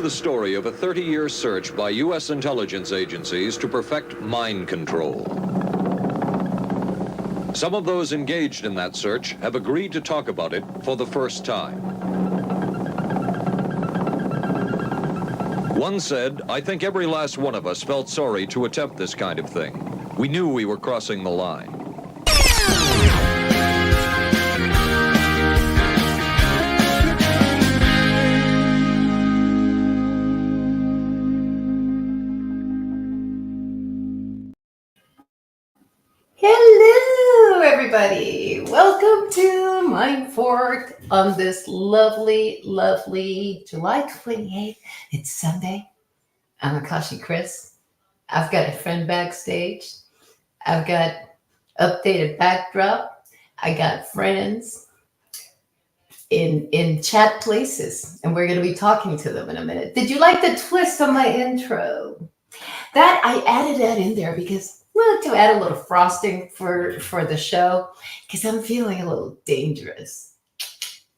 the story of a 30-year search by U.S. intelligence agencies to perfect mind control. Some of those engaged in that search have agreed to talk about it for the first time. One said, "I think every last one of us felt sorry to attempt this kind of thing. We knew we were crossing the line." Hello, everybody. Welcome to Mindforked on this lovely, lovely July 28th. It's Sunday. I'm Akashi Chris. I've got a friend backstage. I've got updated backdrop. I got friends in chat places, and we're going to be talking to them in a minute. Did you like the twist on my intro? That I added that in there because to add a little frosting for the show, because I'm feeling a little dangerous.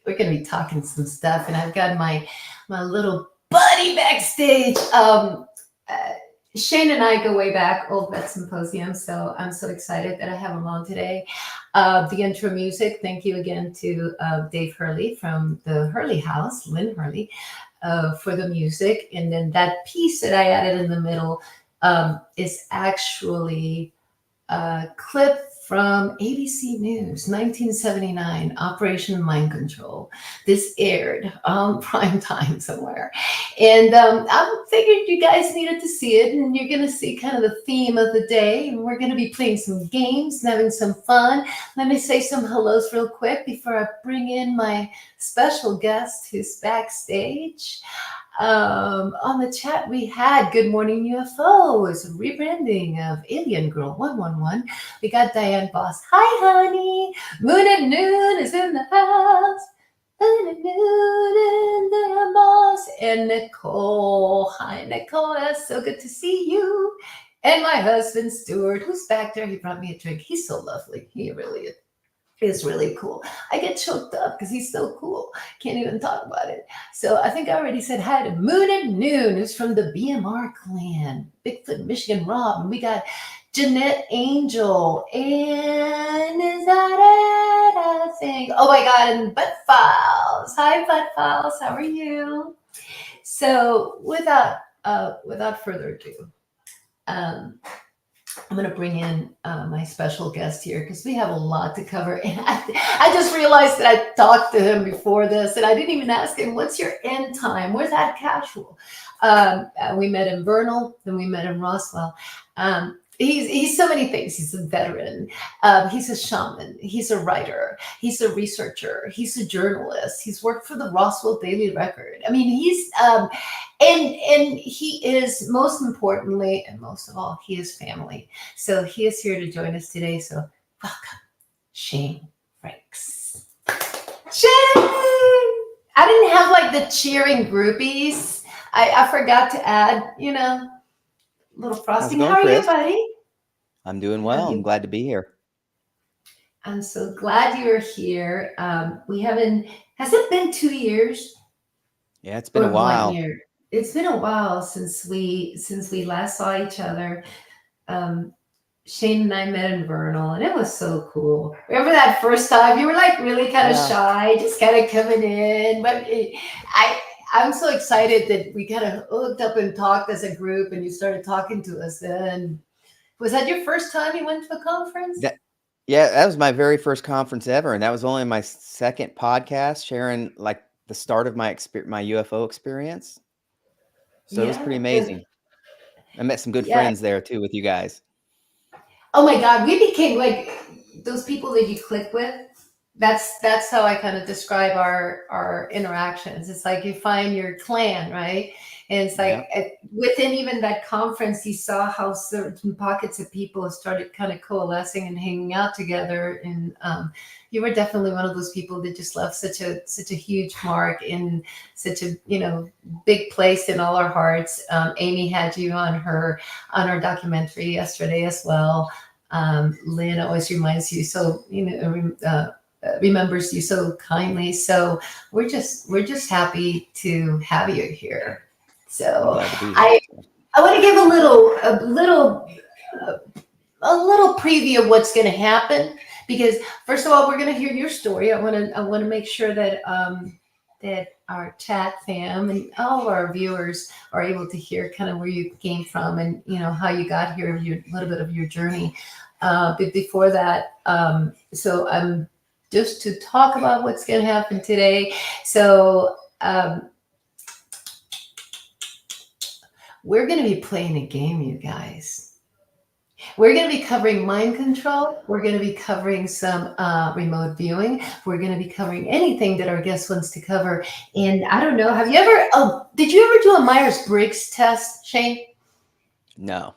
We're going to be talking some stuff, and I've got my little buddy backstage. Shane and I go way back, old Vet Symposium, so I'm so excited that I have him on today. The intro music, thank you again to Dave Hurley from the Hurley House, Lynn Hurley, for the music. And then that piece that I added in the middle is actually a clip from ABC News, 1979, Operation Mind Control. This aired on prime time somewhere. And I figured you guys needed to see it, and you're going to see kind of the theme of the day. And we're going to be playing some games and having some fun. Let me say some hellos real quick before I bring in my special guest who's backstage. On the chat, we had Good Morning UFOs, rebranding of Alien Girl 111. We got Diane Boss. Hi, honey. Moon at Noon is in the house. Moon at Noon in the boss. And Nicole. Hi, Nicole. That's so good to see you. And my husband, Stuart, who's back there. He brought me a drink. He's so lovely. He really is. Is really cool. I get choked up because he's so cool. Can't even talk about it. So I think I already said hi to Moon at Noon, who's from the BMR clan, Bigfoot, Michigan Rob. And we got Jeanette Angel. And is that it? I think. Oh my God, and Butt Files. Hi, Butt Files. How are you? So without further ado, I'm going to bring in my special guest here because we have a lot to cover. And I just realized that I talked to him before this, and I didn't even ask him, what's your end time? Where's that casual? We met in Vernal, then we met in Roswell. He's so many things. He's a veteran. He's a shaman. He's a writer. He's a researcher. He's a journalist. He's worked for the Roswell Daily Record. I mean, he's and he is, most importantly, and most of all, he is family. So he is here to join us today. So welcome, Shane Frakes. Shane! I didn't have like the cheering groupies. I forgot to add, little frosting. How are you, buddy? I'm doing well. I'm glad to be here. I'm so glad you're here. Has it been 2 years? Yeah, it's been a while. 1 year. It's been a while since we last saw each other. Shane and I met in Vernal, and it was so cool. Remember that first time? You were like really kind of shy, just kind of coming in. But I'm so excited that we kind of hooked up and talked as a group, and you started talking to us then. Was that your first time you went to a conference? Yeah, that was my very first conference ever, and that was only my second podcast, sharing like the start of my UFO experience. So it was pretty amazing. I met some good friends there too with you guys. Oh my God, we became like those people that you click with. That's how I kind of describe our interactions. It's like you find your clan, right? And it's like within even that conference, you saw how certain pockets of people started kind of coalescing and hanging out together. And you were definitely one of those people that just left such a huge mark in such a big place in all our hearts. Amy had you on her documentary yesterday as well. Lynn always reminds you so remembers you so kindly. So we're just happy to have you here. So glad to be here. I want to give a little preview of what's going to happen, because first of all, we're going to hear your story. I want to make sure that that our chat fam and all of our viewers are able to hear kind of where you came from and how you got here, a little bit of your journey. But before that, so just to talk about what's going to happen today. So we're going to be playing a game, you guys. We're going to be covering mind control. We're going to be covering some remote viewing. We're going to be covering anything that our guest wants to cover. And I don't know, did you ever do a Myers-Briggs test, Shane? No.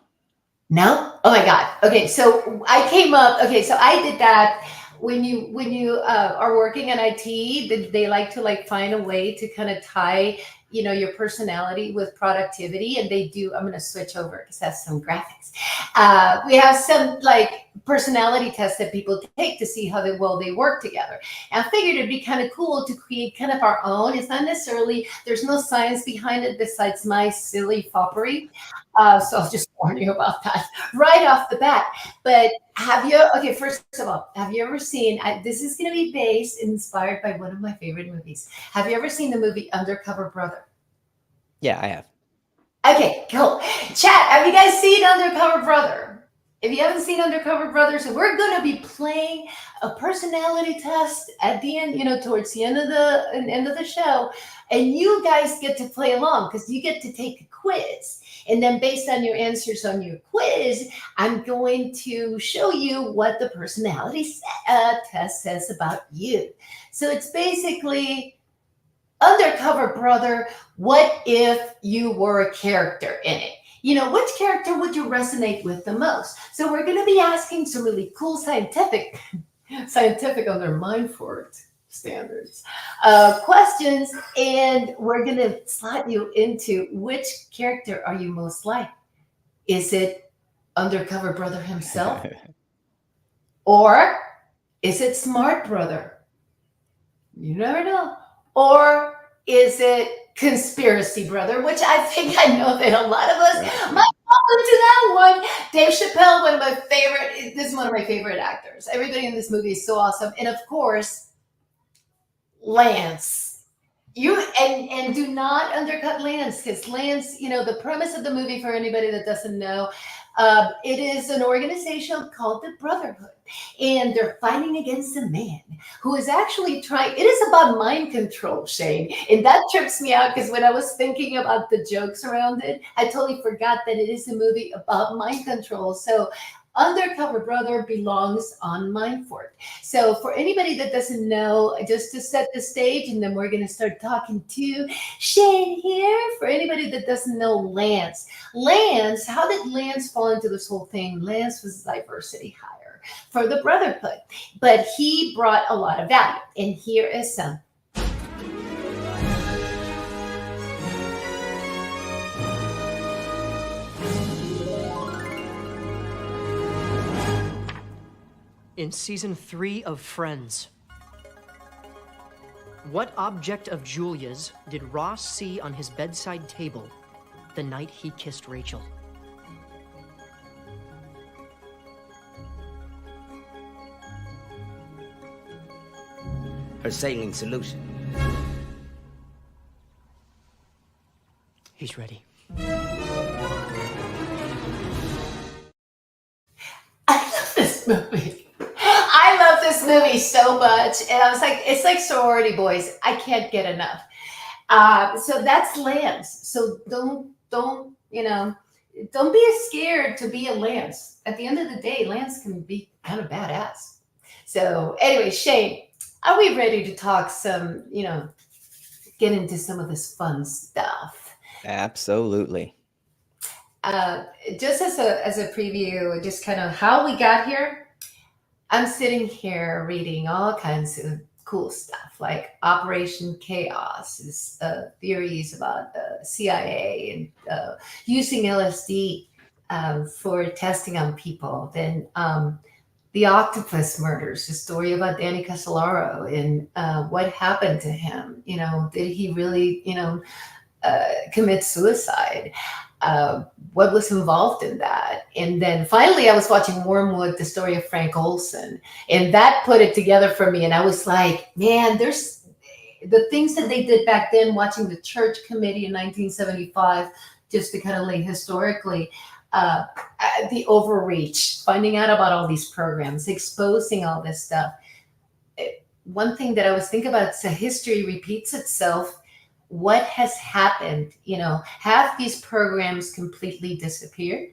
No? Oh my God. Okay, so I came up. Okay, so I did that. When you are working in IT, they like to find a way to kind of tie your personality with productivity, and they do. I'm going to switch over because that's some graphics. We have some personality tests that people take to see how well they work together. And I figured it'd be kind of cool to create kind of our own. It's not necessarily, there's no science behind it besides my silly foppery. So I'll just warn you about that right off the bat. But first of all, have you ever seen, this is going to be inspired by one of my favorite movies. Have you ever seen the movie Undercover Brother? Yeah, I have. Okay, cool. Chat, have you guys seen Undercover Brother? If you haven't seen Undercover Brother, so we're going to be playing a personality test at the end, towards the end of the show. And you guys get to play along because you get to take a quiz. And then based on your answers on your quiz, I'm going to show you what the personality test says about you. So it's basically Undercover Brother, what if you were a character in it? Which character would you resonate with the most? So we're going to be asking some really cool scientific under Mindforked standards questions, and we're going to slot you into which character are you most like. Is it Undercover Brother himself? Or is it Smart Brother? You never know. Or is it Conspiracy Brother, which I think I know that a lot of us might fall into that one. Dave Chappelle, this is one of my favorite actors. Everybody in this movie is so awesome. And of course, Lance. And do not undercut Lance, because Lance, the premise of the movie, for anybody that doesn't know, it is an organization called the Brotherhood, and they're fighting against a man who is actually trying. It is about mind control, Shane, and that trips me out because when I was thinking about the jokes around it, I totally forgot that it is a movie about mind control. So Undercover Brother belongs on Mindforked. So for anybody that doesn't know, just to set the stage, and then we're going to start talking to Shane here. For anybody that doesn't know Lance, how did Lance fall into this whole thing? Lance was a diversity hire for the Brotherhood, but he brought a lot of value. And here is some. In season 3 of Friends, what object of Julia's did Ross see on his bedside table the night he kissed Rachel? Her saline solution. He's ready. I love this movie. I love this movie so much. And I was like, it's like sorority boys. I can't get enough. So that's Lance. So don't be scared to be a Lance. At the end of the day, Lance can be kind of badass. So anyway, Shane, are we ready to talk some, get into some of this fun stuff? Absolutely. Just as a preview, just kind of how we got here. I'm sitting here reading all kinds of cool stuff like Operation Chaos, theories about the CIA and using LSD for testing on people. Then the octopus murders, the story about Danny Casolaro and what happened to him. Did he really, commit suicide. What was involved in that? And then finally, I was watching Wormwood, the story of Frank Olson, and that put it together for me. And I was like, man, there's the things that they did back then, watching the church committee in 1975, just to kind of lay historically, the overreach, finding out about all these programs, exposing all this stuff. One thing that I was thinking about is that history repeats itself. What has happened? Have these programs completely disappeared,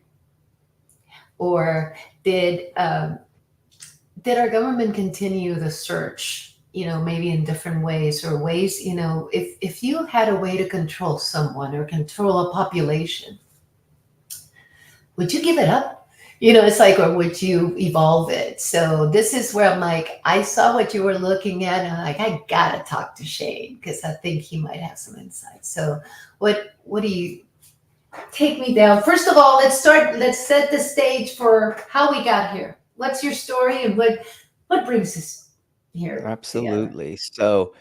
or did our government continue the search? Maybe in different ways, or ways. If you had a way to control someone or control a population, would you give it up? It's like, or would you evolve it? So this is where I'm like, I saw what you were looking at, and I'm like, I gotta talk to Shane because I think he might have some insight. So what do you take me down? First of all, let's set the stage for how we got here. What's your story, and what brings us here? Absolutely. So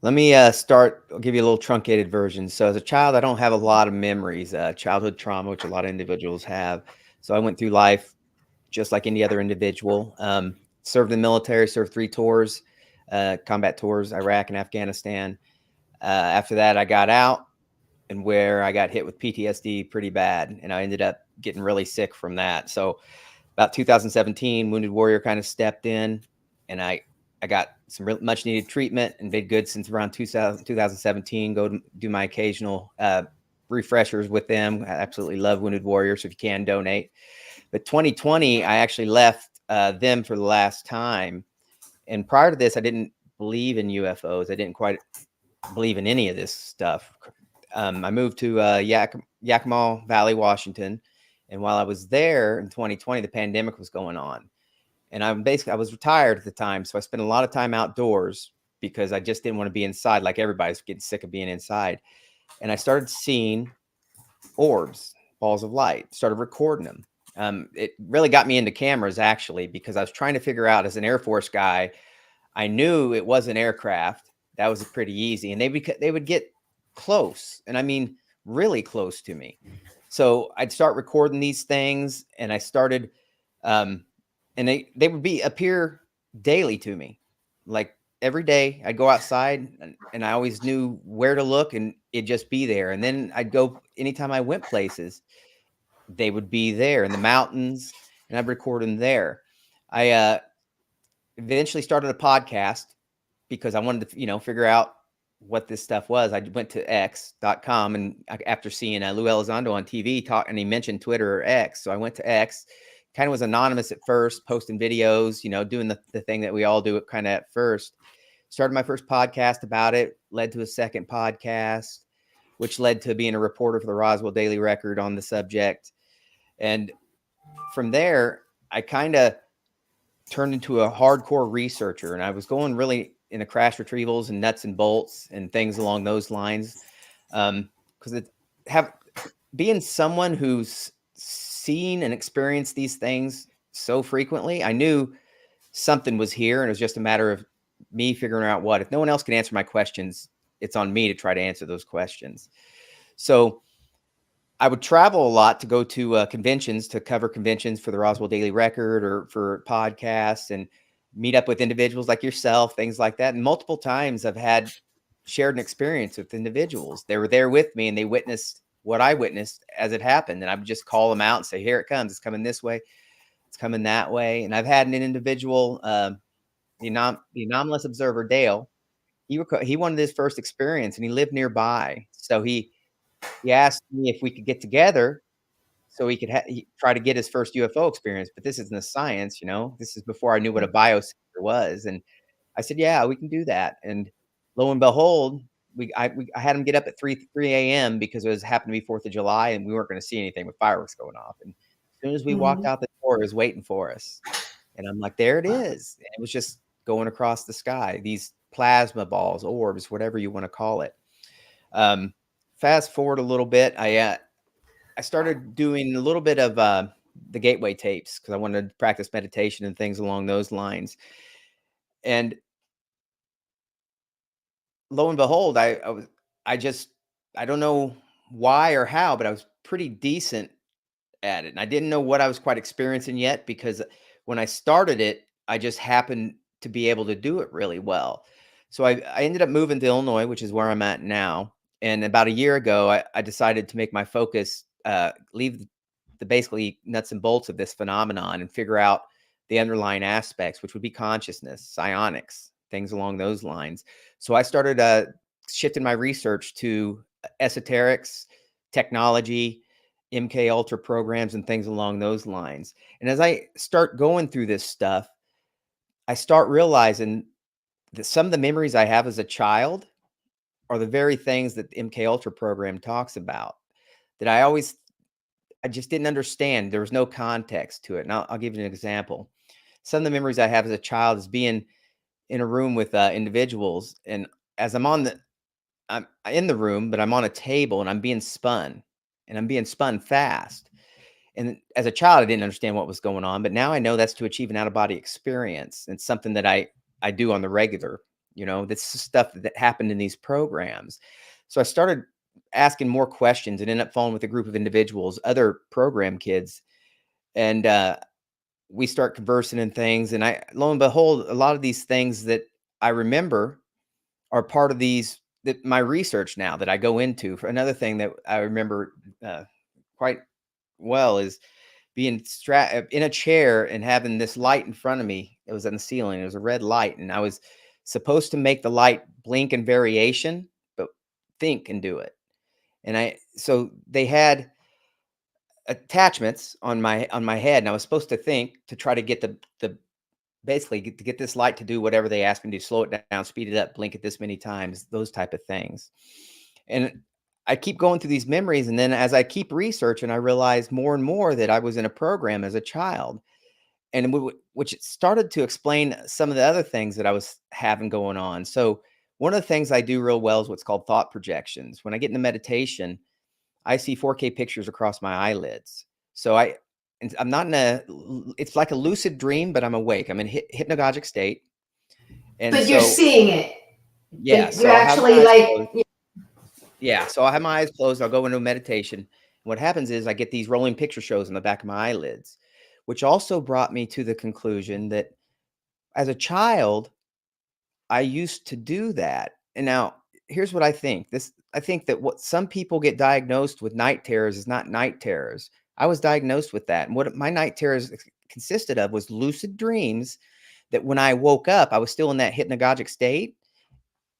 let me start. I'll give you a little truncated version. So as a child, I don't have a lot of memories, childhood trauma, which a lot of individuals have. So I went through life just like any other individual. Served in the military, served 3 tours, combat tours, Iraq and Afghanistan. After that, I got out, and where I got hit with PTSD pretty bad, and I ended up getting really sick from that. So about 2017, Wounded Warrior kind of stepped in, and I got some much needed treatment and been good since around 2017. Go do my occasional refreshers with them. I absolutely love Wounded Warrior, so if you can donate. But 2020, I actually left them for the last time. And prior to this, I didn't believe in UFOs. I didn't quite believe in any of this stuff. I moved to Yakima Valley, Washington. And while I was there in 2020, the pandemic was going on. And I was retired at the time. So I spent a lot of time outdoors because I just didn't want to be inside like everybody's getting sick of being inside. And I started seeing orbs, balls of light, started recording them. It really got me into cameras, actually, because I was trying to figure out, as an Air Force guy, I knew it was an aircraft. That was pretty easy. And they would get close. And I mean, really close to me. So I'd start recording these things, and I started, and they would appear daily to me. Like every day I'd go outside, and I always knew where to look, and it'd just be there. And then I'd go anytime I went places, they would be there in the mountains, and I'd record them there. I eventually started a podcast because I wanted to, figure out what this stuff was. I went to x.com, and after seeing Lou Elizondo on TV talk, and he mentioned Twitter or X. So I went to X, kind of was anonymous at first, posting videos, doing the thing that we all do kind of at first. Started my first podcast about it, led to a second podcast, which led to being a reporter for the Roswell Daily Record on the subject. And from there, I kind of turned into a hardcore researcher, and I was going really into crash retrievals and nuts and bolts and things along those lines. Because being someone who's seen and experienced these things so frequently, I knew something was here, and it was just a matter of me figuring out what. If no one else can answer my questions, it's on me to try to answer those questions. So I would travel a lot to go to conventions, to cover conventions for the Roswell Daily Record or for podcasts, and meet up with individuals like yourself, things like that. And multiple times I've shared an experience with individuals. They were there with me, and they witnessed what I witnessed as it happened. And I would just call them out and say, here it comes. It's coming this way. It's coming that way. And I've had an individual, the anomalous observer, Dale. He wanted his first experience, and he lived nearby. So he asked me if we could get together so he could try to get his first UFO experience. But this isn't a science, this is before I knew what a biosensor was. And I said, yeah, we can do that. And lo and behold, I had him get up at 3 a.m. because it happened to be 4th of July, and we weren't going to see anything with fireworks going off. And as soon as we walked out the door, it was waiting for us. And I'm like, there it is. And it was just going across the sky, these plasma balls, orbs, whatever you want to call it. Fast forward a little bit, I started doing a little bit of the gateway tapes because I wanted to practice meditation and things along those lines. And lo and behold, I just I don't know why or how, but I was pretty decent at it. And I didn't know what I was quite experiencing yet, because when I started it, I just happened to be able to do it really well. So I ended up moving to Illinois, which is where I'm at now. And about a year ago, I decided to make my focus, leave the basically nuts and bolts of this phenomenon and figure out the underlying aspects, which would be consciousness, psionics, things along those lines. So I started shifting my research to esoterics, technology, MK Ultra programs, and things along those lines. And as I start going through this stuff, I start realizing that some of the memories I have as a child are the very things that the MK Ultra program talks about, that I just didn't understand. There was no context to it. And I'll give you an example. Some of the memories I have as a child is being in a room with individuals, and as I'm in the room, but I'm on a table and I'm being spun, and I'm being spun fast. And as a child, I didn't understand what was going on, but now I know that's to achieve an out of body experience. It's something that I do on the regular. This is stuff that happened in these programs. So I started asking more questions and ended up falling with a group of individuals, other program kids, and we start conversing and things. And lo and behold, a lot of these things that I remember are part of my research now that I go into. For another thing that I remember quite well is being strapped in a chair and having this light in front of me. It was on the ceiling. It was a red light, and I was supposed to make the light blink in variation, but think and do it. And so they had attachments on my head, and I was supposed to think to try to get the basically get this light to do whatever they asked me to do, slow it down, speed it up, blink it this many times, those type of things. And I keep going through these memories, and then as I keep researching, I realize more and more that I was in a program as a child, and which started to explain some of the other things that I was having going on. So one of the things I do real well is what's called thought projections. When I get into meditation, I see 4K pictures across my eyelids. So I'm not it's like a lucid dream, but I'm awake. I'm in hypnagogic state. And But you're seeing it. Yeah. You're So I'll have my actually eyes like, closed. Yeah. So I'll have my eyes closed. I'll go into meditation. What happens is I get these rolling picture shows on the back of my eyelids, which also brought me to the conclusion that as a child, I used to do that. And now here's what I think. I think that what some people get diagnosed with night terrors is not night terrors. I was diagnosed with that. And what my night terrors consisted of was lucid dreams that when I woke up, I was still in that hypnagogic state.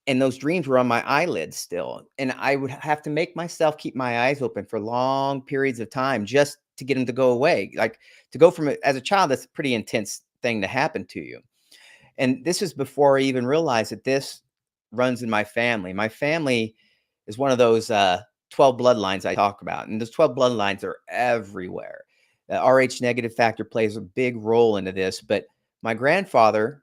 And those dreams were on my eyelids still. And I would have to make myself keep my eyes open for long periods of time just to get them to go away. Like to go from as a child, that's a pretty intense thing to happen to you. And this is before I even realized that this runs in my family. My family is one of those 12 bloodlines I talk about. And those 12 bloodlines are everywhere. The RH negative factor plays a big role into this. But my grandfather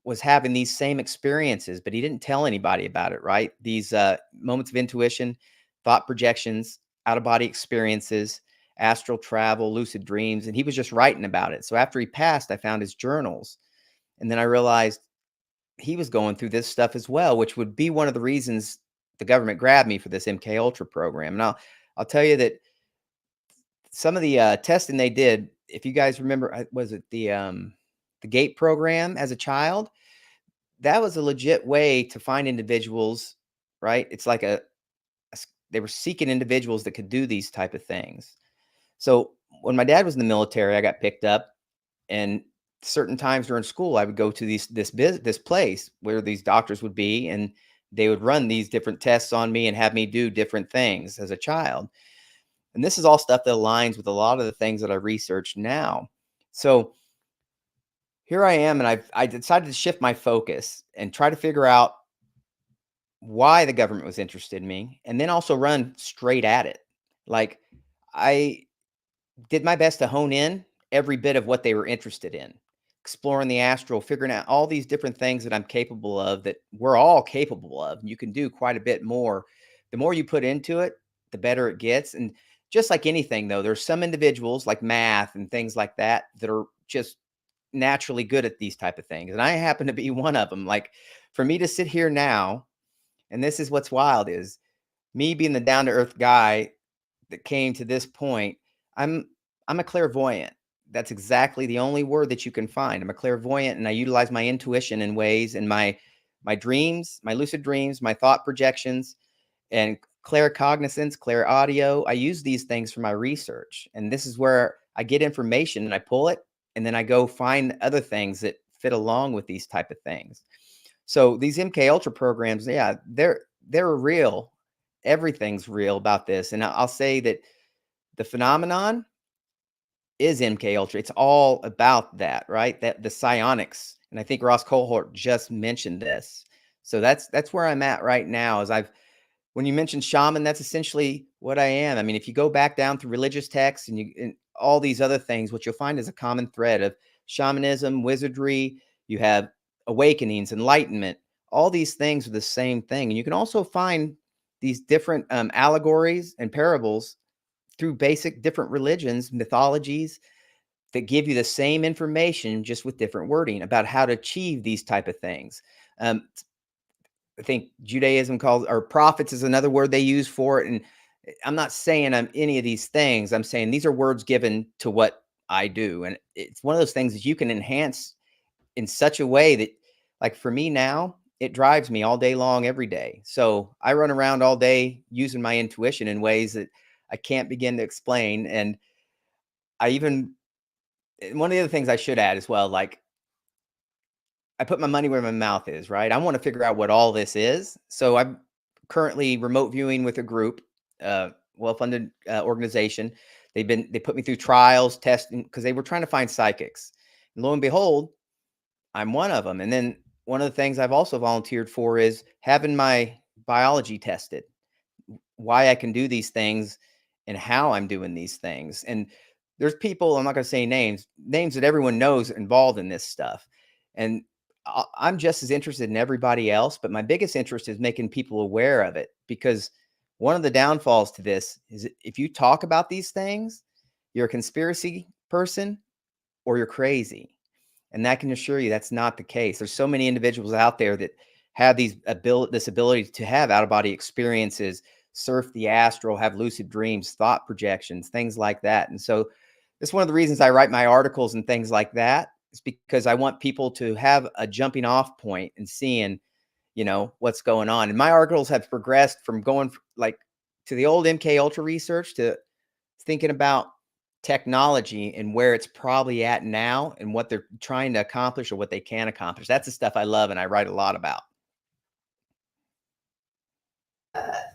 was having these same experiences, but he didn't tell anybody about it, right? These moments of intuition, thought projections, out of body experiences, astral travel, lucid dreams. And he was just writing about it. So after he passed, I found his journals. And then I realized he was going through this stuff as well, which would be one of the reasons the government grabbed me for this MK Ultra program. And I'll tell you that some of the testing they did, if you guys remember, was it the GATE program as a child? That was a legit way to find individuals, right? It's like they were seeking individuals that could do these type of things. So when my dad was in the military, I got picked up, and certain times during school, I would go to this place where these doctors would be, and they would run these different tests on me and have me do different things as a child. And this is all stuff that aligns with a lot of the things that I research now. So here I am, and I decided to shift my focus and try to figure out why the government was interested in me, and then also run straight at it. Like I did my best to hone in every bit of what they were interested in, exploring the astral, figuring out all these different things that I'm capable of, that we're all capable of. And you can do quite a bit more. The more you put into it, the better it gets. And just like anything, though, there's some individuals like math and things like that that are just naturally good at these type of things. And I happen to be one of them. Like for me to sit here now, and this is what's wild is me being the down to earth guy that came to this point, I'm a clairvoyant. That's exactly the only word that you can find. I'm a clairvoyant, and I utilize my intuition in ways, and my dreams, my lucid dreams, my thought projections, and claircognizance, clairaudio. I use these things for my research, and this is where I get information and I pull it, and then I go find other things that fit along with these type of things. So these MK Ultra programs, yeah, they're real. Everything's real about this, and I'll say that the phenomenon is MK Ultra. It's all about that, right? That the psionics, and I think Ross Cohort just mentioned this. So that's where I'm at right now. As when you mentioned shaman, that's essentially what I am. I mean, if you go back down through religious texts and all these other things, what you'll find is a common thread of shamanism, wizardry. You have awakenings, enlightenment. All these things are the same thing, and you can also find these different allegories and parables through basic different religions, mythologies that give you the same information, just with different wording about how to achieve these type of things. I think Judaism calls, or prophets is another word they use for it. And I'm not saying I'm any of these things. I'm saying these are words given to what I do. And it's one of those things that you can enhance in such a way that, like for me now, it drives me all day long, every day. So I run around all day using my intuition in ways that I can't begin to explain. And one of the other things I should add as well, like I put my money where my mouth is, right? I want to figure out what all this is. So I'm currently remote viewing with a group, well-funded organization. They put me through trials, testing, because they were trying to find psychics. And lo and behold, I'm one of them. And then one of the things I've also volunteered for is having my biology tested, why I can do these things and how I'm doing these things. And there's people, I'm not going to say names that everyone knows involved in this stuff. And I'm just as interested in everybody else, but my biggest interest is making people aware of it, because one of the downfalls to this is if you talk about these things, you're a conspiracy person or you're crazy. And I can assure you that's not the case. There's so many individuals out there that have this ability to have out-of-body experiences, surf the astral, have lucid dreams, thought projections, things like that. And so that's one of the reasons I write my articles and things like that. It's because I want people to have a jumping off point and seeing, what's going on. And my articles have progressed from going like to the old MK Ultra research to thinking about technology and where it's probably at now and what they're trying to accomplish or what they can accomplish. That's the stuff I love and I write a lot about.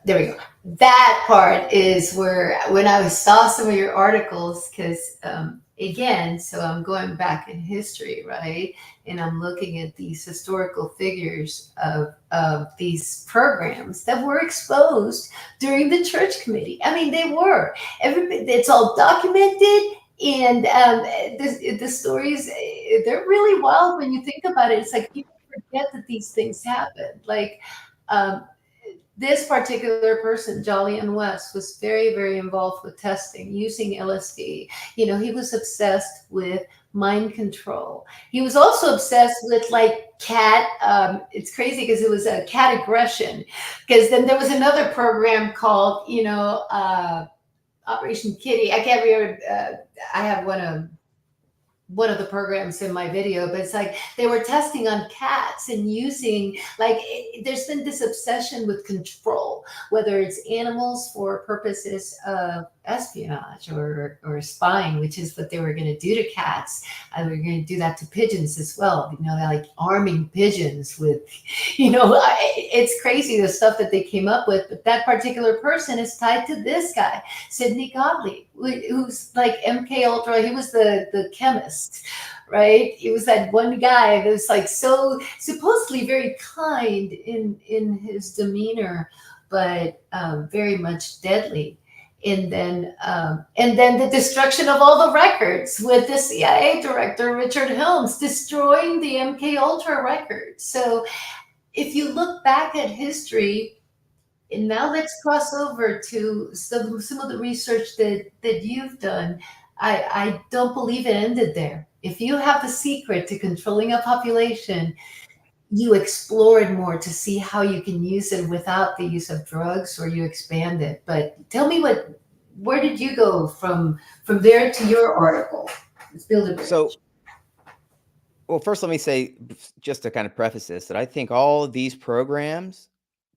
There we go. That part is where, when I saw some of your articles, because again, so I'm going back in history, right? And I'm looking at these historical figures of these programs that were exposed during the church committee. I mean, they were. It's all documented. And the stories, they're really wild when you think about it. It's like people forget that these things happened. Like, this particular person, Jolyon West, was very, very involved with testing using LSD. He was obsessed with mind control. He was also obsessed with like cat. It's crazy because it was a cat aggression. Because then there was another program called, Operation Kitty. I can't remember. I have one of the programs in my video, but it's like they were testing on cats and using, like, there's been this obsession with control, whether it's animals for purposes of espionage or spying, which is what they were going to do to cats. And we're going to do that to pigeons as well. They're like arming pigeons with, it's crazy the stuff that they came up with. But that particular person is tied to this guy, Sidney Gottlieb, who's like MK Ultra. He was the chemist, right? He was that one guy that was like so supposedly very kind in his demeanor, but very much deadly. And then the destruction of all the records with the CIA director Richard Helms destroying the MK Ultra records. So if you look back at history, and now let's cross over to some of the research that you've done. I don't believe it ended there. If you have the secret to controlling a population, you explore it more to see how you can use it without the use of drugs, or you expand it. But tell me where did you go from there to your article? Let's build a bridge. So, well, first let me say, just to kind of preface this, that I think all of these programs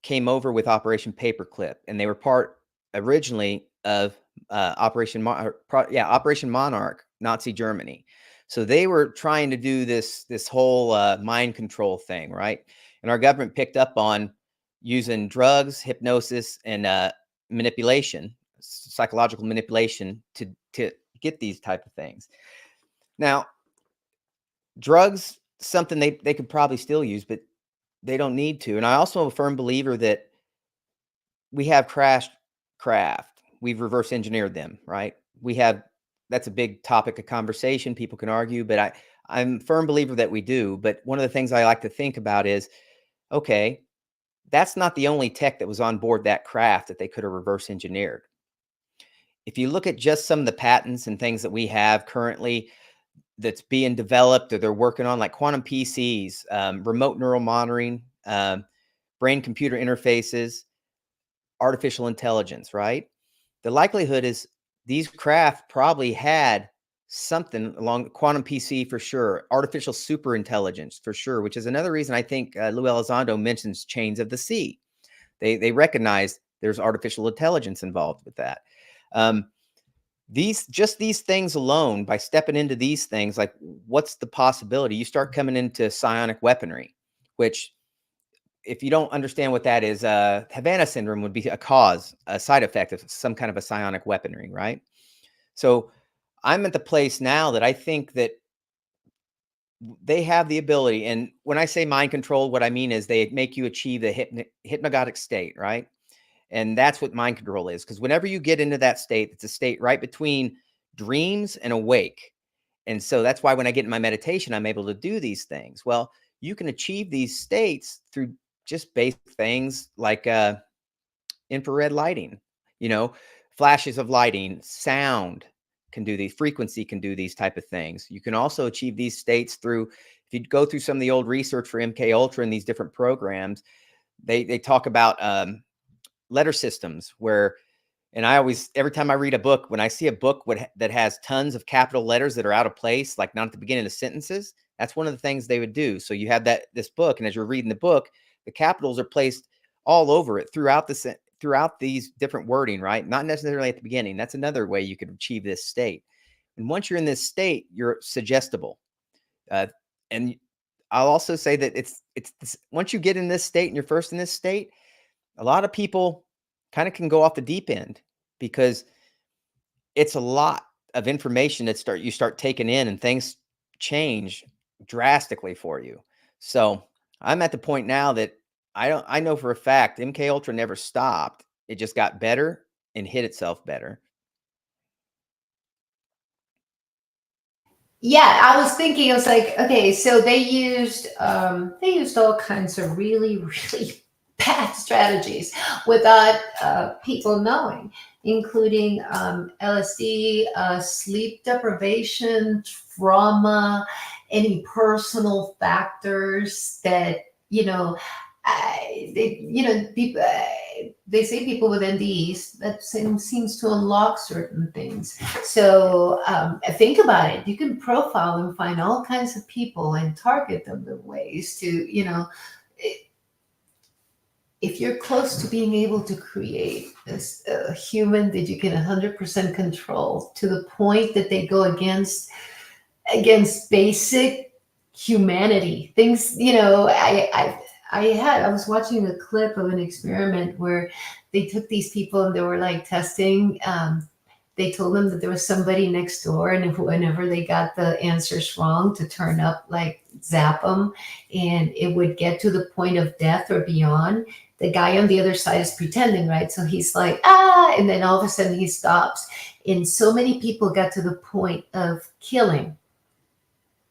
came over with Operation Paperclip, and they were part originally of Operation Monarch, Nazi Germany. So they were trying to do this whole mind control thing, right? And our government picked up on using drugs, hypnosis, and manipulation, psychological manipulation, to get these type of things. Now, drugs, something they could probably still use, but they don't need to. And I also am a firm believer that we have crashed craft. We've reverse engineered them, right? That's a big topic of conversation. People can argue, but I'm a firm believer that we do. But one of the things I like to think about is, okay, that's not the only tech that was on board that craft that they could have reverse engineered. If you look at just some of the patents and things that we have currently that's being developed or they're working on, like quantum PCs, remote neural monitoring, brain-computer interfaces, artificial intelligence, right? The likelihood is these craft probably had something along quantum PC for sure, artificial superintelligence for sure, which is another reason I think Lou Elizondo mentions chains of the sea. They recognize there's artificial intelligence involved with that. These things alone, by stepping into these things, like what's the possibility? You start coming into psionic weaponry, which, if you don't understand what that is, Havana syndrome would be a side effect of some kind of a psionic weaponry, right? So I'm at the place now that I think that they have the ability. And when I say mind control, what I mean is they make you achieve the hypnagogic state, right? And that's what mind control is. Because whenever you get into that state, it's a state right between dreams and awake. And so that's why when I get in my meditation, I'm able to do these things. Well, you can achieve these states through just basic things like infrared lighting, flashes of lighting, sound can do these, frequency can do these type of things. You can also achieve these states through, if you go through some of the old research for MK Ultra and these different programs, they talk about letter systems where, and I always, every time I read a book, when I see a book that has tons of capital letters that are out of place, like not at the beginning of sentences, that's one of the things they would do. So you have this book, and as you're reading the book, the capitals are placed all over it throughout these different wording, right? Not necessarily at the beginning. That's another way you could achieve this state. And once you're in this state, you're suggestible. And I'll also say that it's once you get in this state and you're first in this state, a lot of people kind of can go off the deep end because it's a lot of information that you start taking in, and things change drastically for you. So I'm at the point now that I know for a fact MK Ultra never stopped. It just got better and hit itself better. Yeah, I was thinking, I was like, okay, so they used all kinds of really, really bad strategies without people knowing, including LSD, sleep deprivation, trauma, any personal factors that, people, they say people with NDEs, that seems to unlock certain things. So think about it. You can profile and find all kinds of people and target them in ways to, if you're close to being able to create a human that you can 100% control to the point that they go against basic humanity things, I was watching a clip of an experiment where they took these people and they were like testing. They told them that there was somebody next door, and whenever they got the answers wrong, to turn up, like zap them, and it would get to the point of death or beyond. The guy on the other side is pretending, right? So he's like, and then all of a sudden he stops. And so many people got to the point of killing.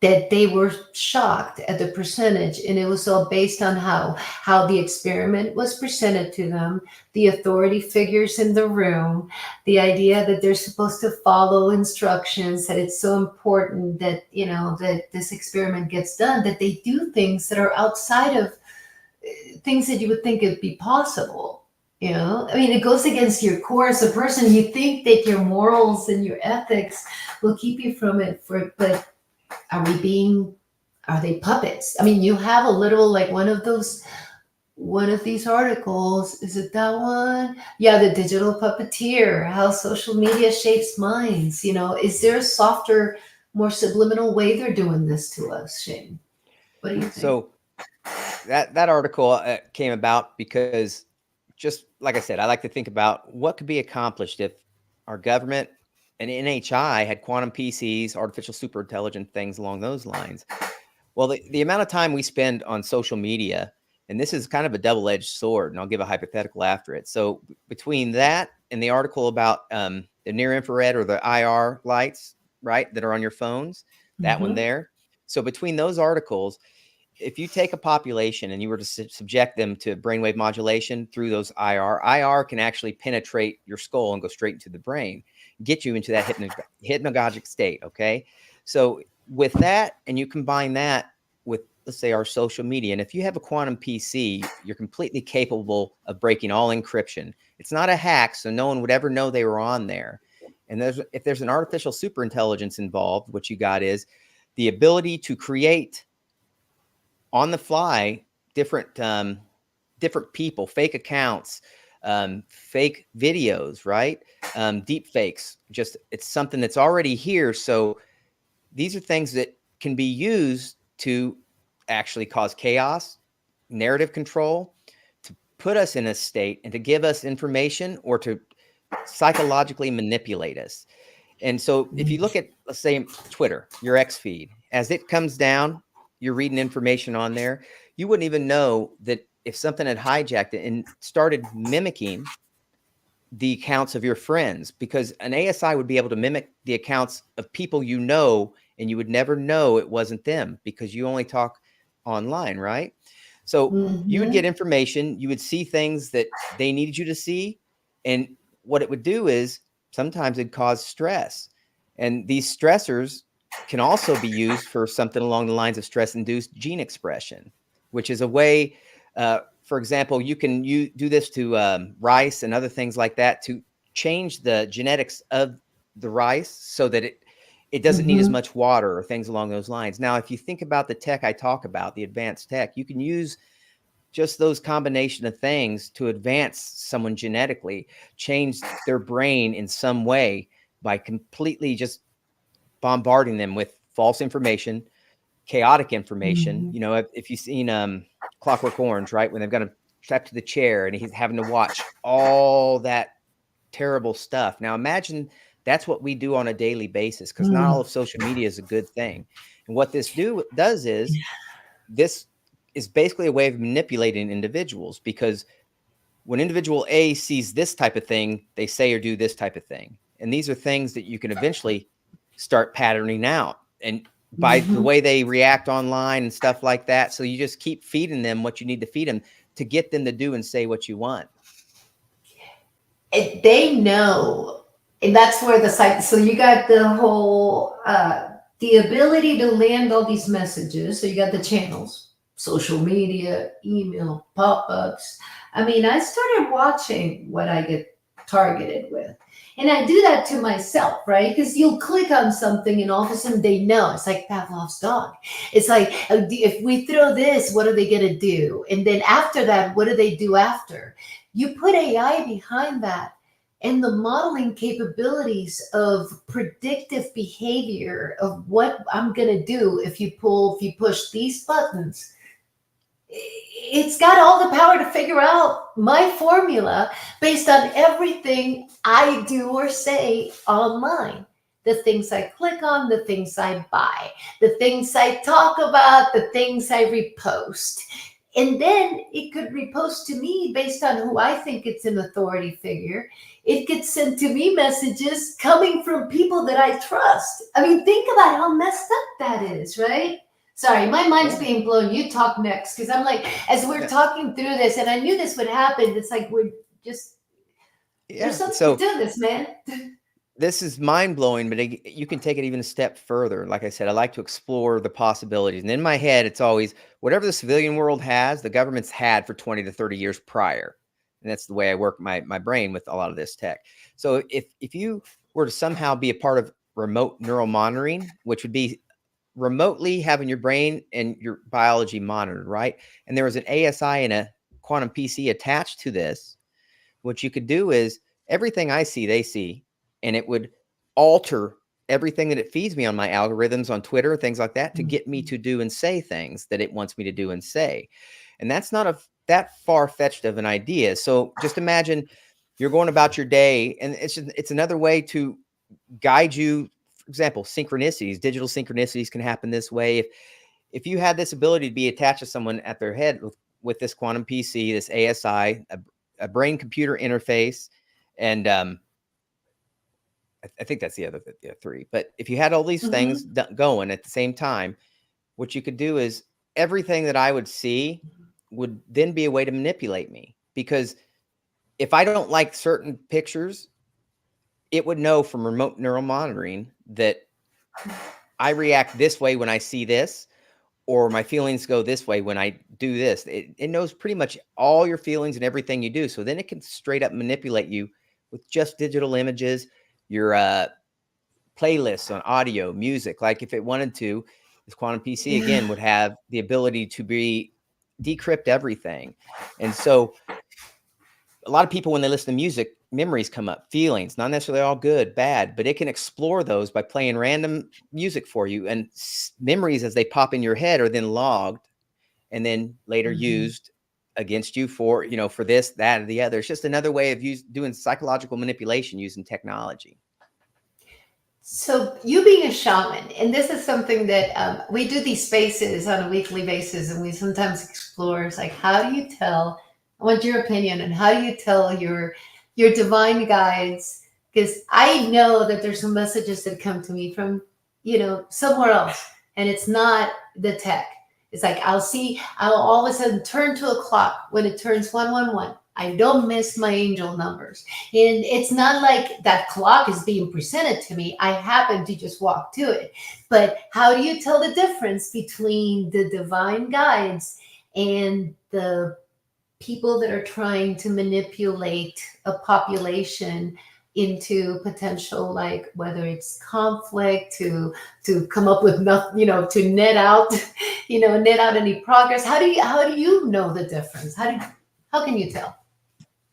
that they were shocked at the percentage, and it was all based on how the experiment was presented to them, the authority figures in the room, the idea that they're supposed to follow instructions, that it's so important that, you know, that this experiment gets done, that they do things that are outside of things that you would think would be possible. You know, I mean, it goes against your core as a person. You think that your morals and your ethics will keep you from it, but are they puppets? I mean, you have a little, like one of these articles, is it that one? Yeah, the digital puppeteer, how social media shapes minds. You know, is there a softer, more subliminal way they're doing this to us, Shane? What do you think? So that article came about because, just like I said, I like to think about what could be accomplished if our government and NHI had quantum PCs, artificial superintelligent things along those lines. Well, the amount of time we spend on social media, and this is kind of a double-edged sword, and I'll give a hypothetical after it. So between that and the article about the near infrared or the IR lights, right, that are on your phones, that one there. So between those articles, if you take a population and you were to subject them to brainwave modulation through those IR can actually penetrate your skull and go straight into the brain, get you into that hypnagogic state. Okay. So with that, and you combine that with, let's say, our social media, and if you have a quantum PC, you're completely capable of breaking all encryption. It's not a hack, so no one would ever know they were on there. And if there's an artificial superintelligence involved, what you got is the ability to create on the fly different people, fake accounts, fake videos, right? Deep fakes. Just, it's something that's already here. So these are things that can be used to actually cause chaos, narrative control, to put us in a state and to give us information or to psychologically manipulate us. And so if you look at, let's say, Twitter, your X feed, as it comes down, you're reading information on there, you wouldn't even know that if something had hijacked it and started mimicking the accounts of your friends, because an ASI would be able to mimic the accounts of people you know, and you would never know it wasn't them because you only talk online, right? So you would get information, you would see things that they needed you to see, and what it would do is sometimes it'd cause stress. And these stressors can also be used for something along the lines of stress-induced gene expression, which is a way, for example, you can do this to rice and other things like that to change the genetics of the rice so that it doesn't need as much water or things along those lines. Now, if you think about the tech I talk about, the advanced tech, you can use just those combination of things to advance someone genetically, change their brain in some way by completely just bombarding them with false information, chaotic information. You know, if you've seen Clockwork Orange, right, when they've got him strapped to the chair and he's having to watch all that terrible stuff. Now imagine that's what we do on a daily basis, because not all of social media is a good thing. And what this does is this is basically a way of manipulating individuals, because when individual A sees this type of thing, they say or do this type of thing. And these are things that you can eventually start patterning out, and by the way they react online and stuff like that. So you just keep feeding them what you need to feed them to get them to do and say what you want. They know, and that's where the site. So you got the whole the ability to land all these messages. So you got the channels, social media, email, pop-ups. I mean, I started watching what I get targeted with. And I do that to myself, right? Because you'll click on something and all of a sudden they know. It's like Pavlov's dog. It's like, if we throw this, what are they going to do? And then after that, what do they do after? You put AI behind that, and the modeling capabilities of predictive behavior of what I'm going to do if you push these buttons. It's got all the power to figure out my formula based on everything I do or say online. The things I click on, the things I buy, the things I talk about, the things I repost. And then it could repost to me based on who I think it's an authority figure. It gets sent to me messages coming from people that I trust. I mean, think about how messed up that is, right? Sorry, my mind's being blown. You talk next, because I'm like, as we're talking through this, and I knew this would happen, it's like we're just, there's something to this, man. This is mind-blowing, but you can take it even a step further. Like I said, I like to explore the possibilities. And in my head, it's always whatever the civilian world has, the government's had for 20 to 30 years prior. And that's the way I work my brain with a lot of this tech. So if you were to somehow be a part of remote neural monitoring, which would be remotely having your brain and your biology monitored, right? And there was an ASI and a quantum PC attached to this, what you could do is everything I see, they see. And it would alter everything that it feeds me on my algorithms on Twitter, things like that, to get me to do and say things that it wants me to do and say. And that's not that far-fetched of an idea. So just imagine you're going about your day, and it's another way to guide you. For example, synchronicities, digital synchronicities can happen this way. If you had this ability to be attached to someone at their head with this quantum PC, this ASI, a brain-computer interface, and I think that's the other three. But if you had all these things going at the same time, what you could do is everything that I would see would then be a way to manipulate me. Because if I don't like certain pictures, it would know from remote neural monitoring that I react this way when I see this, or my feelings go this way when I do this. It knows pretty much all your feelings and everything you do. So then it can straight up manipulate you with just digital images, your playlists on audio, music. Like if it wanted to, this quantum PC again would have the ability to decrypt everything. And so a lot of people, when they listen to music, memories come up, feelings, not necessarily all good, bad, but it can explore those by playing random music for you. And memories, as they pop in your head, are then logged and then later used against you for, for this, that, or the other. It's just another way of doing psychological manipulation using technology. So you being a shaman, and this is something that we do these spaces on a weekly basis, and we sometimes explore, it's like, how do you tell, I want your opinion, and how do you tell your divine guides? Because I know that there's some messages that come to me from, somewhere else, and it's not the tech. It's like, I'll all of a sudden turn to a clock when it turns 111. I don't miss my angel numbers. And it's not like that clock is being presented to me. I happen to just walk to it. But how do you tell the difference between the divine guides and the people that are trying to manipulate a population into potential, like whether it's conflict, to come up with nothing, to net out, net out any progress? How do you know the difference? How can you tell?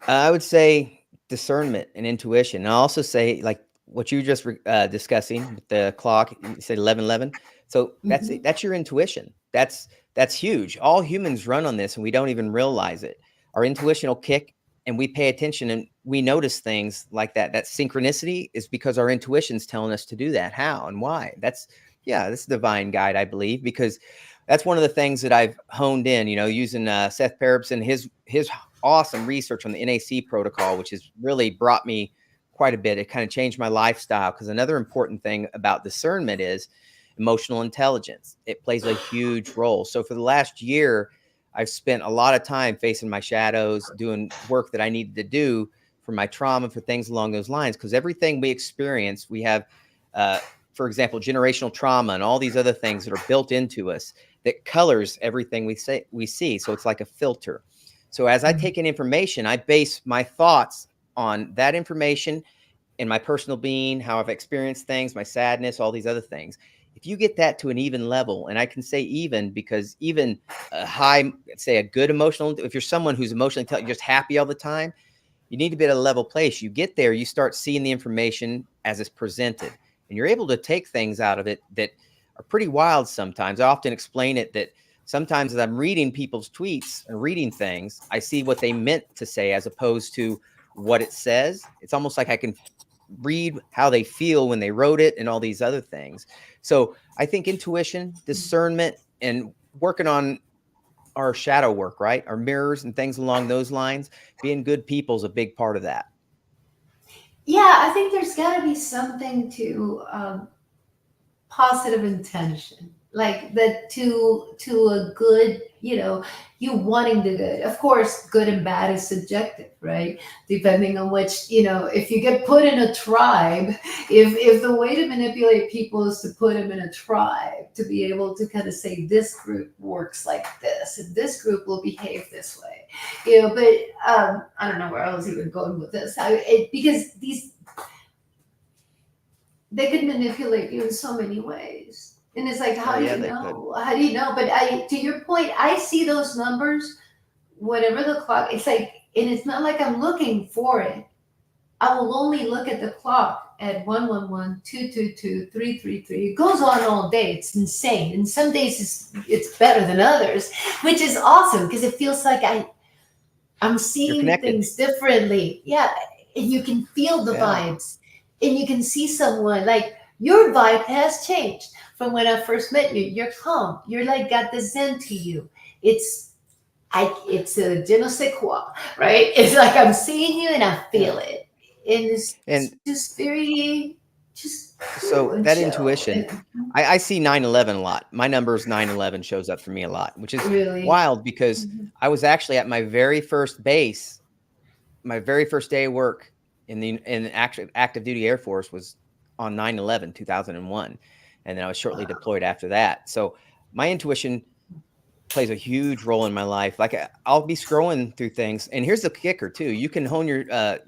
I would say discernment and intuition. And I also say, like what you just discussing with the clock, you said 11:11. So that's your intuition. That's huge. All humans run on this, and we don't even realize it. Our intuition will kick, and we pay attention, and we notice things like that. That synchronicity is because our intuition's telling us to do that. How and why? That's divine guide, I believe, because that's one of the things that I've honed in, using Seth Peribson, his awesome research on the NAC protocol, which has really brought me quite a bit. It kind of changed my lifestyle, because another important thing about discernment is emotional intelligence. It plays a huge role. So for the last year, I've spent a lot of time facing my shadows, doing work that I needed to do for my trauma, for things along those lines, because everything we experience, we have, for example, generational trauma and all these other things that are built into us that colors everything we see. So it's like a filter. So as I take in information, I base my thoughts on that information and my personal being, how I've experienced things, my sadness, all these other things. If you get that to an even level, and I can say even because even a high, say a good emotional, if you're someone who's emotionally intelligent, just happy all the time, you need to be at a level place. You get there, you start seeing the information as it's presented, and you're able to take things out of it that are pretty wild sometimes. I often explain it that sometimes as I'm reading people's tweets and reading things, I see what they meant to say as opposed to what it says. It's almost like I can read how they feel when they wrote it and all these other things. So I think intuition, discernment, and working on our shadow work, right? Our mirrors and things along those lines. Being good people is a big part of that. Yeah, I think there's got to be something to positive intention, like that to a good, you wanting the good. Of course, good and bad is subjective, right? Depending on which, if you get put in a tribe, if the way to manipulate people is to put them in a tribe, to be able to kind of say this group works like this and this group will behave this way, but I don't know where I was even going with this. Because they could manipulate you in so many ways. And it's like, how do you know? How do you know? But to your point, I see those numbers, whatever the clock, it's like, and it's not like I'm looking for it. I will only look at the clock at 111, 222, 333. It goes on all day. It's insane. And some days it's better than others, which is awesome because it feels like I'm seeing things differently. Yeah. And you can feel the vibes. And you can see someone, like, your vibe has changed from when I first met you. You're calm. You're like got the zen to you. It's a je ne sais quoi, right? It's like I'm seeing you and I feel it. And it's just very so that intuition. I see 911 a lot. My number is 911 shows up for me a lot, which is really wild because I was actually at my very first base, my very first day of work in active duty Air Force was on 9/11, 2001. And then I was shortly deployed after that. So my intuition plays a huge role in my life. Like I'll be scrolling through things, and here's the kicker too. You can hone your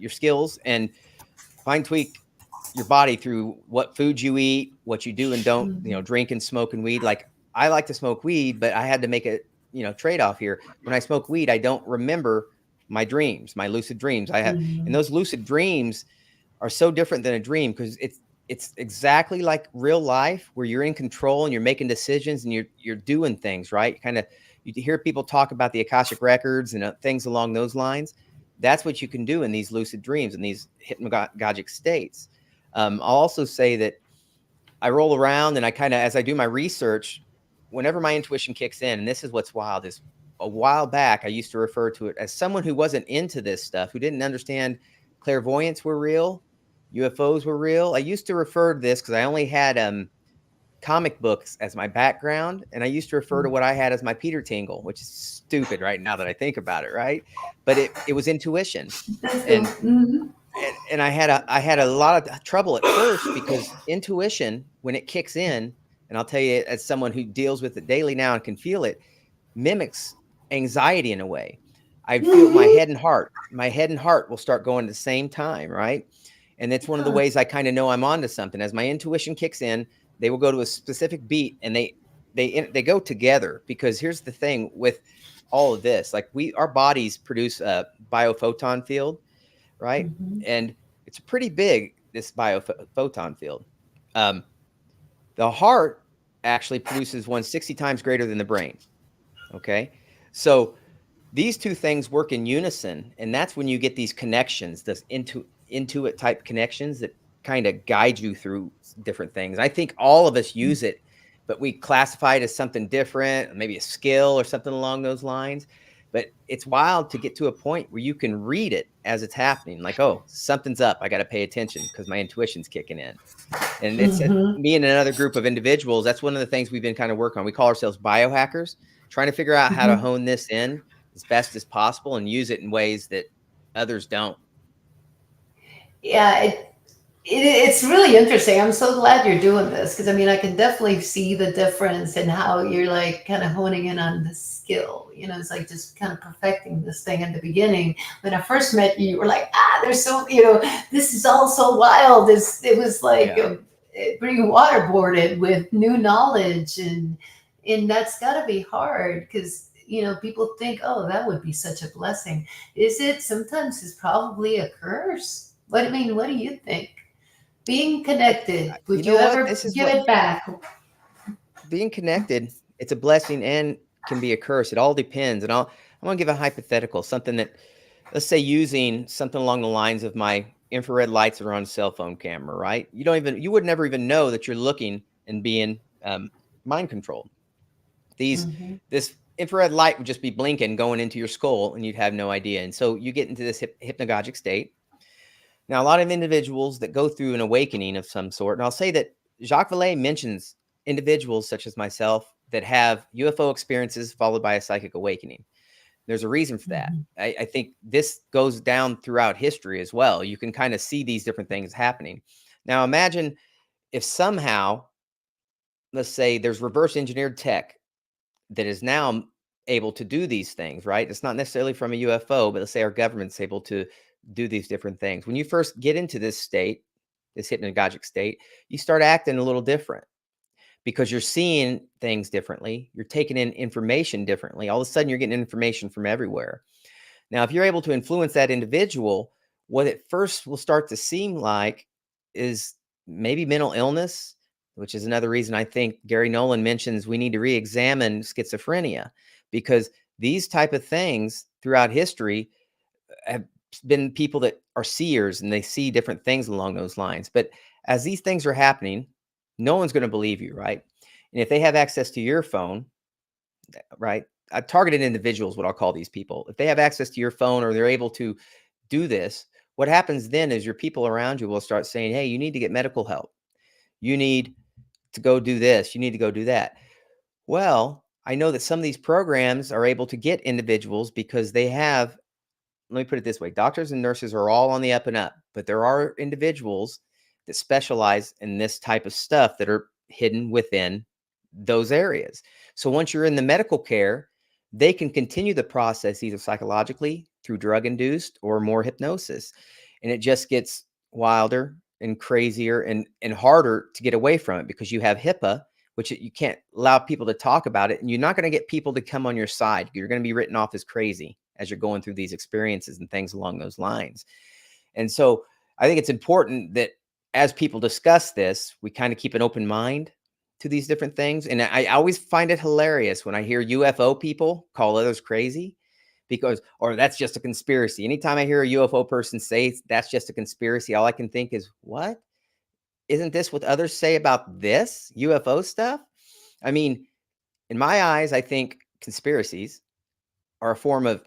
skills and tweak your body through what foods you eat, what you do and don't, drink and smoke and weed. Like I like to smoke weed, but I had to make a, trade-off here. When I smoke weed, I don't remember my dreams, my lucid dreams. I have, and those lucid dreams are so different than a dream because it's exactly like real life where you're in control and you're making decisions and you're doing things, right? You hear people talk about the Akashic records and things along those lines. That's what you can do in these lucid dreams and these hypnagogic states. I'll also say that I roll around and as I do my research, whenever my intuition kicks in, and this is what's wild, is a while back, I used to refer to it as someone who wasn't into this stuff, who didn't understand clairvoyance were real, UFOs were real. I used to refer to this because I only had comic books as my background. And I used to refer to what I had as my Peter Tingle, which is stupid right now that I think about it, right? But it was intuition. And I had a lot of trouble at first because intuition, when it kicks in, and I'll tell you as someone who deals with it daily now and can feel it, mimics anxiety in a way. I feel my head and heart. My head and heart will start going at the same time, right? And that's one of the ways I kind of know I'm onto something. As my intuition kicks in, they will go to a specific beat, and they go together. Because here's the thing with all of this: like our bodies produce a biophoton field, right? And it's pretty big, this biophoton field. The heart actually produces one 60 times greater than the brain. Okay. So these two things work in unison. And that's when you get these connections, this intuit type connections that kind of guide you through different things. I think all of us use it, but we classify it as something different, maybe a skill or something along those lines. But it's wild to get to a point where you can read it as it's happening. Like, oh, something's up. I got to pay attention because my intuition's kicking in. And it's me and another group of individuals. That's one of the things we've been kind of working on. We call ourselves biohackers, trying to figure out how to hone this in as best as possible and use it in ways that others don't. Yeah, it's really interesting. I'm so glad you're doing this because I can definitely see the difference in how you're like kind of honing in on this skill. It's like just kind of perfecting this thing at the beginning. When I first met you, you were like, there's so, this is all so wild. It was like being waterboarded with new knowledge, and that's got to be hard because people think, oh, that would be such a blessing. Is it? Sometimes it's probably a curse. What do you think? Being connected, would you ever give it back? Being connected, it's a blessing and can be a curse. It all depends. And I'm going to give a hypothetical, something that, let's say, using something along the lines of my infrared lights that are on a cell phone camera, right? You would never even know that you're looking and being mind controlled. This infrared light would just be blinking going into your skull and you'd have no idea. And so you get into this hypnagogic state. Now, a lot of individuals that go through an awakening of some sort, and I'll say that Jacques Vallée mentions individuals such as myself that have UFO experiences followed by a psychic awakening. There's a reason for that. I think this goes down throughout history as well. You can kind of see these different things happening. Now, imagine if somehow, let's say there's reverse engineered tech that is now able to do these things, right? It's not necessarily from a UFO, but let's say our government's able to do these different things. When you first get into this state, this hypnagogic state, you start acting a little different because you're seeing things differently. You're taking in information differently. All of a sudden, you're getting information from everywhere. Now, if you're able to influence that individual, what it first will start to seem like is maybe mental illness, which is another reason I think Gary Nolan mentions we need to re-examine schizophrenia, because these type of things throughout history have been people that are seers and they see different things along those lines. But as these things are happening, no one's going to believe you, right? And if they have access to your phone, right? Targeted individuals, what I'll call these people, if they have access to your phone or they're able to do this, what happens then is your people around you will start saying, hey, you need to get medical help. You need to go do this. You need to go do that. Well, I know that some of these programs are able to get individuals because they have, let me put it this way, doctors and nurses are all on the up and up, but there are individuals that specialize in this type of stuff that are hidden within those areas. So once you're in the medical care, they can continue the process either psychologically through drug induced or more hypnosis. And it just gets wilder and crazier and harder to get away from it because you have HIPAA, which you can't allow people to talk about it. And you're not going to get people to come on your side. You're going to be written off as crazy as you're going through these experiences and things along those lines. And so I think it's important that as people discuss this, we kind of keep an open mind to these different things. And I always find it hilarious when I hear UFO people call others crazy because, or that's just a conspiracy. Anytime I hear a UFO person say that's just a conspiracy, all I can think is, what? Isn't this what others say about this UFO stuff? I mean, in my eyes, I think conspiracies are a form of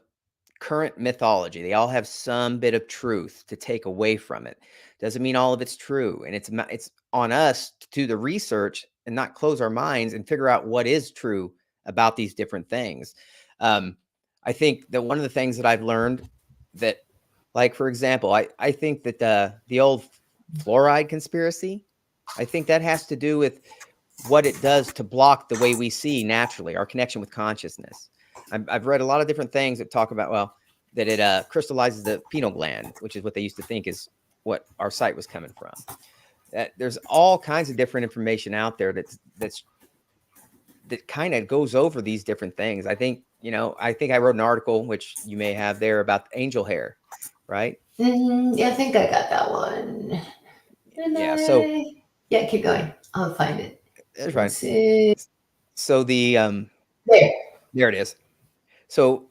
current mythology. They all have some bit of truth to take away from it. Doesn't mean all of it's true. And it's on us to do the research and not close our minds and figure out what is true about these different things. I think that one of the things that I've learned that, like, for example, I think that the old fluoride conspiracy, I think that has to do with what it does to block the way we see naturally, our connection with consciousness. I've read a lot of different things that talk about, well, that it crystallizes the pineal gland, which is what they used to think is what our sight was coming from. There's all kinds of different information out there that kind of goes over these different things. I think I wrote an article, which you may have there, about angel hair, right? Yeah, I think I got that one. Yeah, keep going. I'll find it. That's right. So there it is. So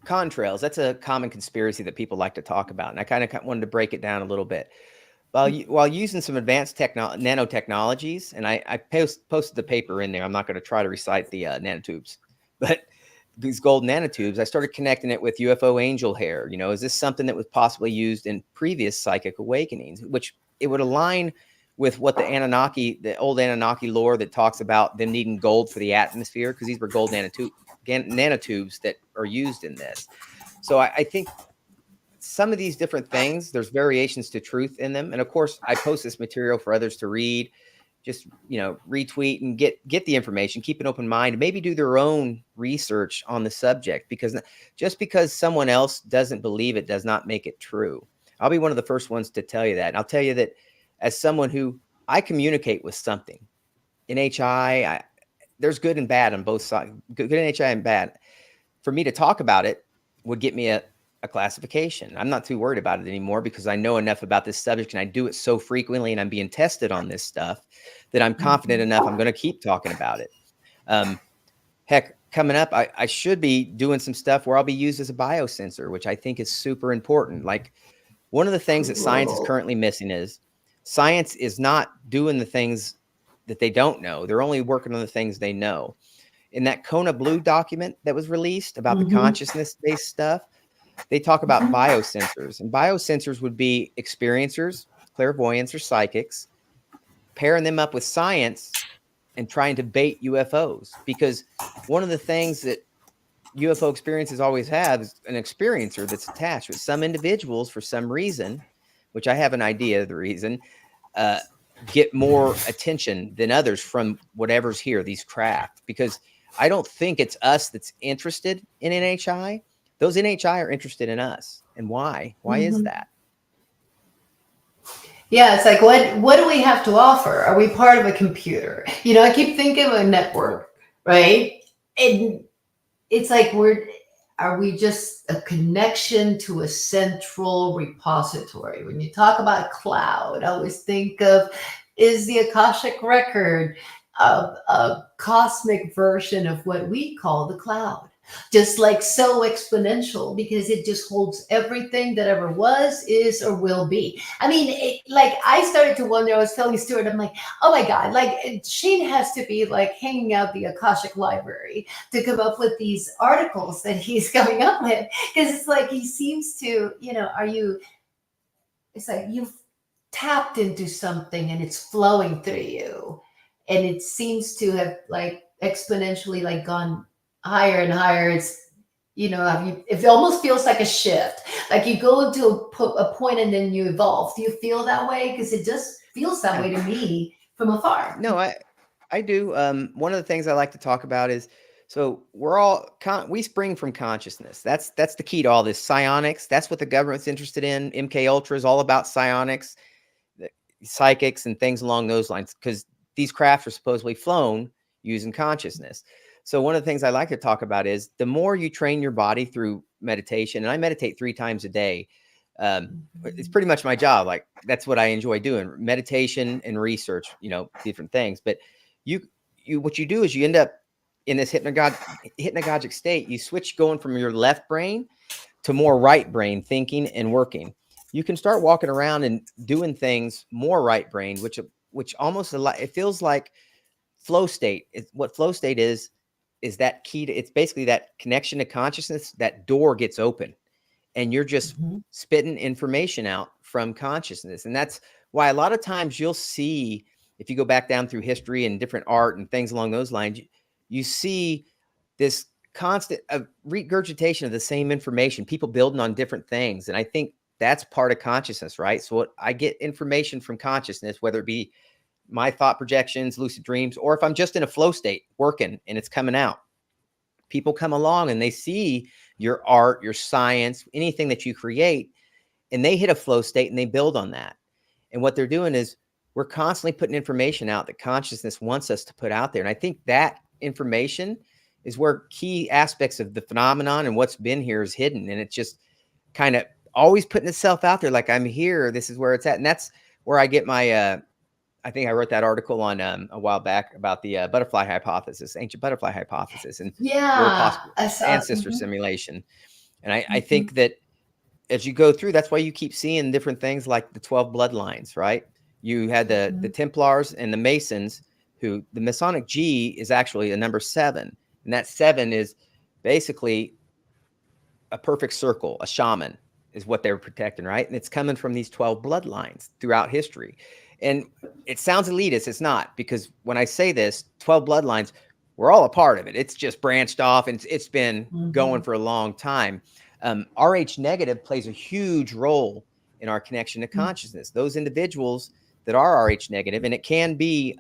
contrails, that's a common conspiracy that people like to talk about. And I kind of wanted to break it down a little bit. While using some advanced nanotechnologies, and I posted the paper in there. I'm not going to try to recite the nanotubes, but these gold nanotubes, I started connecting it with UFO angel hair. Is this something that was possibly used in previous psychic awakenings, which it would align with what the old Anunnaki lore that talks about them needing gold for the atmosphere, because these were gold nanotubes that are used in this. So I think some of these different things, there's variations to truth in them. And of course, I post this material for others to read, just, retweet and get the information, keep an open mind, maybe do their own research on the subject, because just because someone else doesn't believe it does not make it true. I'll be one of the first ones to tell you that. And I'll tell you that as someone who I communicate with something in HI, there's good and bad on both sides, good in HI and bad. For me to talk about it would get me a classification. I'm not too worried about it anymore because I know enough about this subject and I do it so frequently and I'm being tested on this stuff that I'm confident enough I'm going to keep talking about it. Heck, coming up, I should be doing some stuff where I'll be used as a biosensor, which I think is super important. Like, one of the things that science is currently missing is science is not doing the things that they don't know. They're only working on the things they know. in that Kona Blue document that was released about the consciousness-based stuff, they talk about biosensors, and biosensors would be experiencers, clairvoyants, or psychics, pairing them up with science and trying to bait UFOs. Because one of the things that UFO experiences always have is an experiencer that's attached with some individuals for some reason, which I have an idea of the reason, get more attention than others from whatever's here, these craft, because I don't think it's us that's interested in NHI. Those NHI are interested in us. And why? Why is that? Yeah, it's like, what do we have to offer? Are we part of a computer? I keep thinking of a network, right? And it's like, are we just a connection to a central repository? When you talk about cloud, I always think of, is the Akashic record a cosmic version of what we call the cloud? Just like so exponential, because it just holds everything that ever was, is, or will be. I mean, I started to wonder, I was telling Stuart, I'm like, oh my God, Shane has to be hanging out the Akashic library to come up with these articles that he's coming up with. Because it's like, he seems to, it's like you've tapped into something and it's flowing through you. And it seems to have exponentially gone higher and higher. It's, it almost feels like a shift. Like you go into a point and then you evolve. Do you feel that way? Because it just feels that way to me from afar. No, I do. One of the things I like to talk about is, so we spring from consciousness. That's the key to all this. Psionics, that's what the government's interested in. MK Ultra is all about psionics, psychics, and things along those lines, because these crafts are supposedly flown using consciousness. So one of the things I like to talk about is the more you train your body through meditation, and I meditate 3 times a day. It's pretty much my job. That's what I enjoy doing, meditation and research, different things. But what you do is you end up in this hypnagogic state. You switch going from your left brain to more right brain thinking and working. You can start walking around and doing things more right brain, which almost it feels like flow state. What flow state is that key to, it's basically that connection to consciousness. That door gets open and you're just spitting information out from consciousness. And that's why a lot of times you'll see, if you go back down through history and different art and things along those lines, you see this constant regurgitation of the same information, people building on different things. And I think that's part of consciousness, right? So I get information from consciousness, whether it be my thought projections, lucid dreams, or if I'm just in a flow state working and it's coming out. People come along and they see your art, your science, anything that you create, and they hit a flow state and they build on that. And what they're doing is we're constantly putting information out that consciousness wants us to put out there. And I think that information is where key aspects of the phenomenon and what's been here is hidden. And it's just kind of always putting itself out there. Like, I'm here, this is where it's at. And that's where I get my, I think I wrote that article on a while back about the butterfly hypothesis, ancient butterfly hypothesis, and ancestor simulation. And I think that as you go through, that's why you keep seeing different things like the 12 bloodlines, right? You had the Templars and the Masons, who the Masonic G is actually a number 7. And that 7 is basically a perfect circle. A shaman is what they were protecting, right? And it's coming from these 12 bloodlines throughout history. And it sounds elitist. It's not, because when I say this, 12 bloodlines, we're all a part of it. It's just branched off and it's been going for a long time. RH negative plays a huge role in our connection to consciousness. Those individuals that are RH negative, and it can be,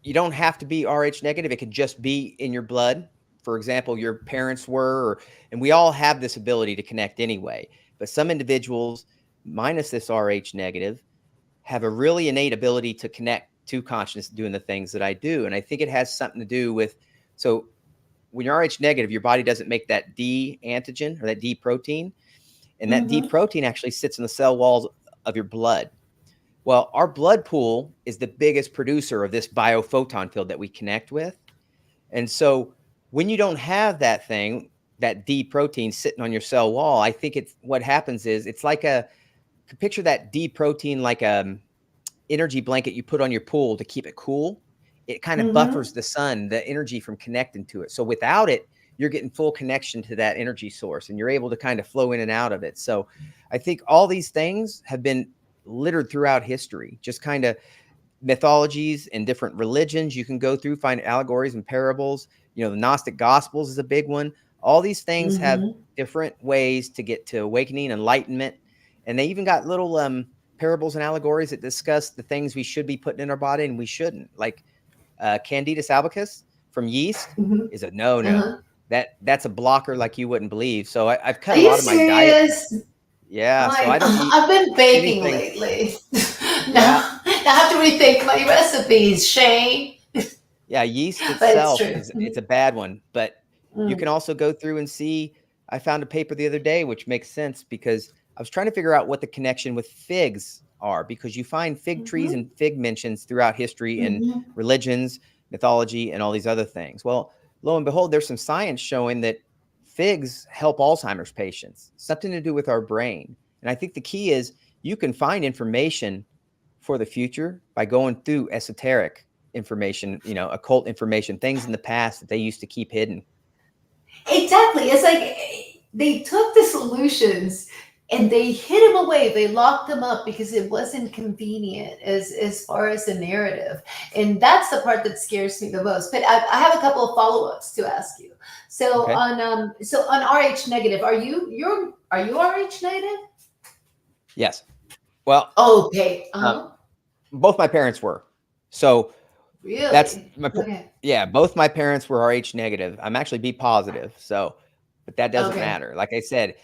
you don't have to be RH negative. It could just be in your blood. For example, your parents were, and we all have this ability to connect anyway. But some individuals, minus this RH negative, have a really innate ability to connect to consciousness doing the things that I do. And I think it has something to do with, so when you're RH negative, your body doesn't make that D antigen or that D protein. And that D protein actually sits in the cell walls of your blood. Well, our blood pool is the biggest producer of this biophoton field that we connect with. And so when you don't have that thing, that D protein sitting on your cell wall, I think what happens is it's like picture that D protein like a energy blanket you put on your pool to keep it cool. it kind of buffers the sun, the energy from connecting to it. So without it, you're getting full connection to that energy source and you're able to kind of flow in and out of it. So I think all these things have been littered throughout history, just kind of mythologies and different religions. You can go through, find allegories and parables. You know, the Gnostic Gospels is a big one. All these things have different ways to get to awakening, enlightenment. And they even got little parables and allegories that discuss the things we should be putting in our body and we shouldn't. Like Candidus albicus from yeast is a no-no. That's a blocker like you wouldn't believe. So I've cut Are a you lot of my diet. serious? Yeah, so I don't eat I've been baking anything. lately. Yeah. Now I have to rethink my recipes, Shane. Yeah, yeast But it's itself true. it's a bad one, but you can also go through and see. I found a paper the other day, which makes sense because I was trying to figure out what the connection with figs are, because you find fig trees and fig mentions throughout history and religions, mythology, and all these other things. Well, lo and behold, there's some science showing that figs help Alzheimer's patients, something to do with our brain. And I think the key is you can find information for the future by going through esoteric information, you know, occult information, things in the past that they used to keep hidden. Exactly. It's like they took the solutions and they hid them away. They locked them up because it wasn't convenient as far as the narrative. And that's the part that scares me the most. But I have a couple of follow-ups to ask you. So Okay. on RH negative, are you RH negative? Yes. Well, Okay. both my parents were. So Really? that's my Okay. yeah, both my parents were RH negative. I'm actually B positive. So, but that doesn't Okay. matter. Like I said,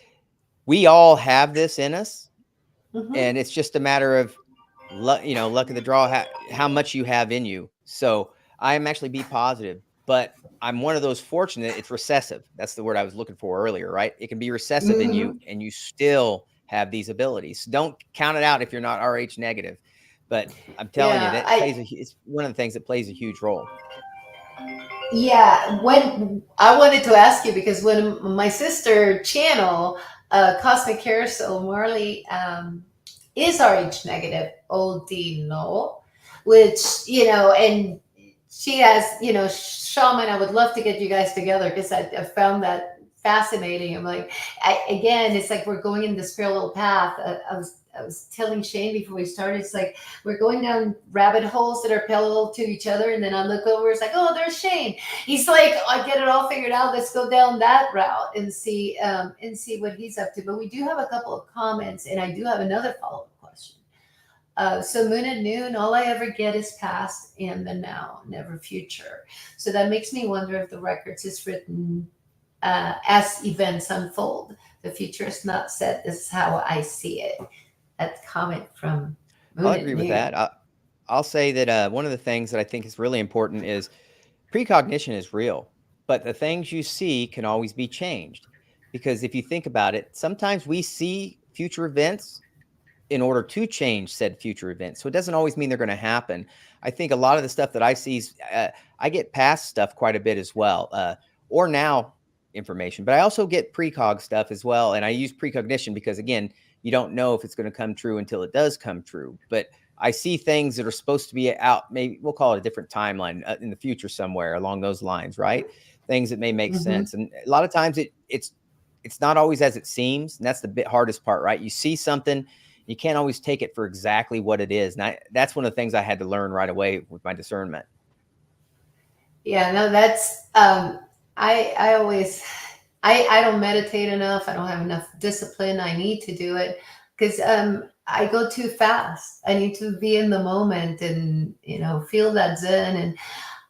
we all have this in us, Mhm. and it's just a matter of luck, you know, luck of the draw, how much you have in you. So I am actually B positive, but I'm one of those fortunate. It's recessive. That's the word I was looking for earlier, right? It can be recessive in you, and you still have these abilities. Don't count it out if you're not RH negative. But I'm telling you, Yeah, that it's one of the things that plays a huge role. when I wanted to ask you because when my sister channel, Cosmic Carousel Marley, is RH negative, OD no, which, and she has, shaman. I would love to get you guys together because I found that fascinating. I'm like, again, it's like we're going in this parallel path. I was telling Shane before we started, it's like we're going down rabbit holes that are parallel to each other, and then I look over, it's like, oh, there's Shane. He's like, I get it all figured out. Let's go down that route and see what he's up to. But we do have a couple of comments, and I do have another follow-up question. So moon at noon, all I ever get is past and the now, never future. So that makes me wonder if the records is written as events unfold. The future is not set. This is how I see it. That comment from moon I'll at agree with noon. that. I'll say that one of the things that I think is really important is precognition is real, but the things you see can always be changed. Because if you think about it, sometimes we see future events in order to change said future events. So it doesn't always mean they're going to happen. I think a lot of the stuff that I see is, I get past stuff quite a bit as well, or now information, but I also get precog stuff as well. And I use precognition because, again, you don't know if it's going to come true until it does come true. But I see things that are supposed to be out, maybe we'll call it a different timeline in the future somewhere along those lines, right? Things that may make sense. And a lot of times it's not always as it seems. And that's the hardest part, right? You see something, you can't always take it for exactly what it is. And that's one of the things I had to learn right away with my discernment. Yeah, no, that's I always I don't meditate enough. I don't have enough discipline. I need to do it because I go too fast. I need to be in the moment and feel that zen. And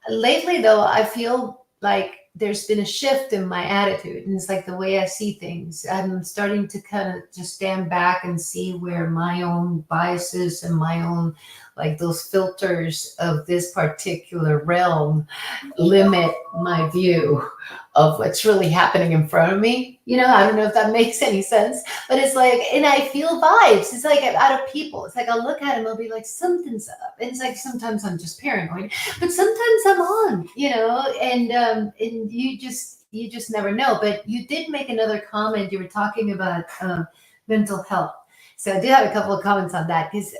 lately, though, I feel like there's been a shift in my attitude, and it's like the way I see things. I'm starting to kind of just stand back and see where my own biases and my own, like those filters of this particular realm, limit my view of what's really happening in front of me. I don't know if that makes any sense, but it's like, and I feel vibes. It's like out of people. It's like I'll look at them, I'll be like, something's up. And it's like sometimes I'm just paranoid, but sometimes I'm on, and you just never know. But you did make another comment. You were talking about mental health. So I did have a couple of comments on that because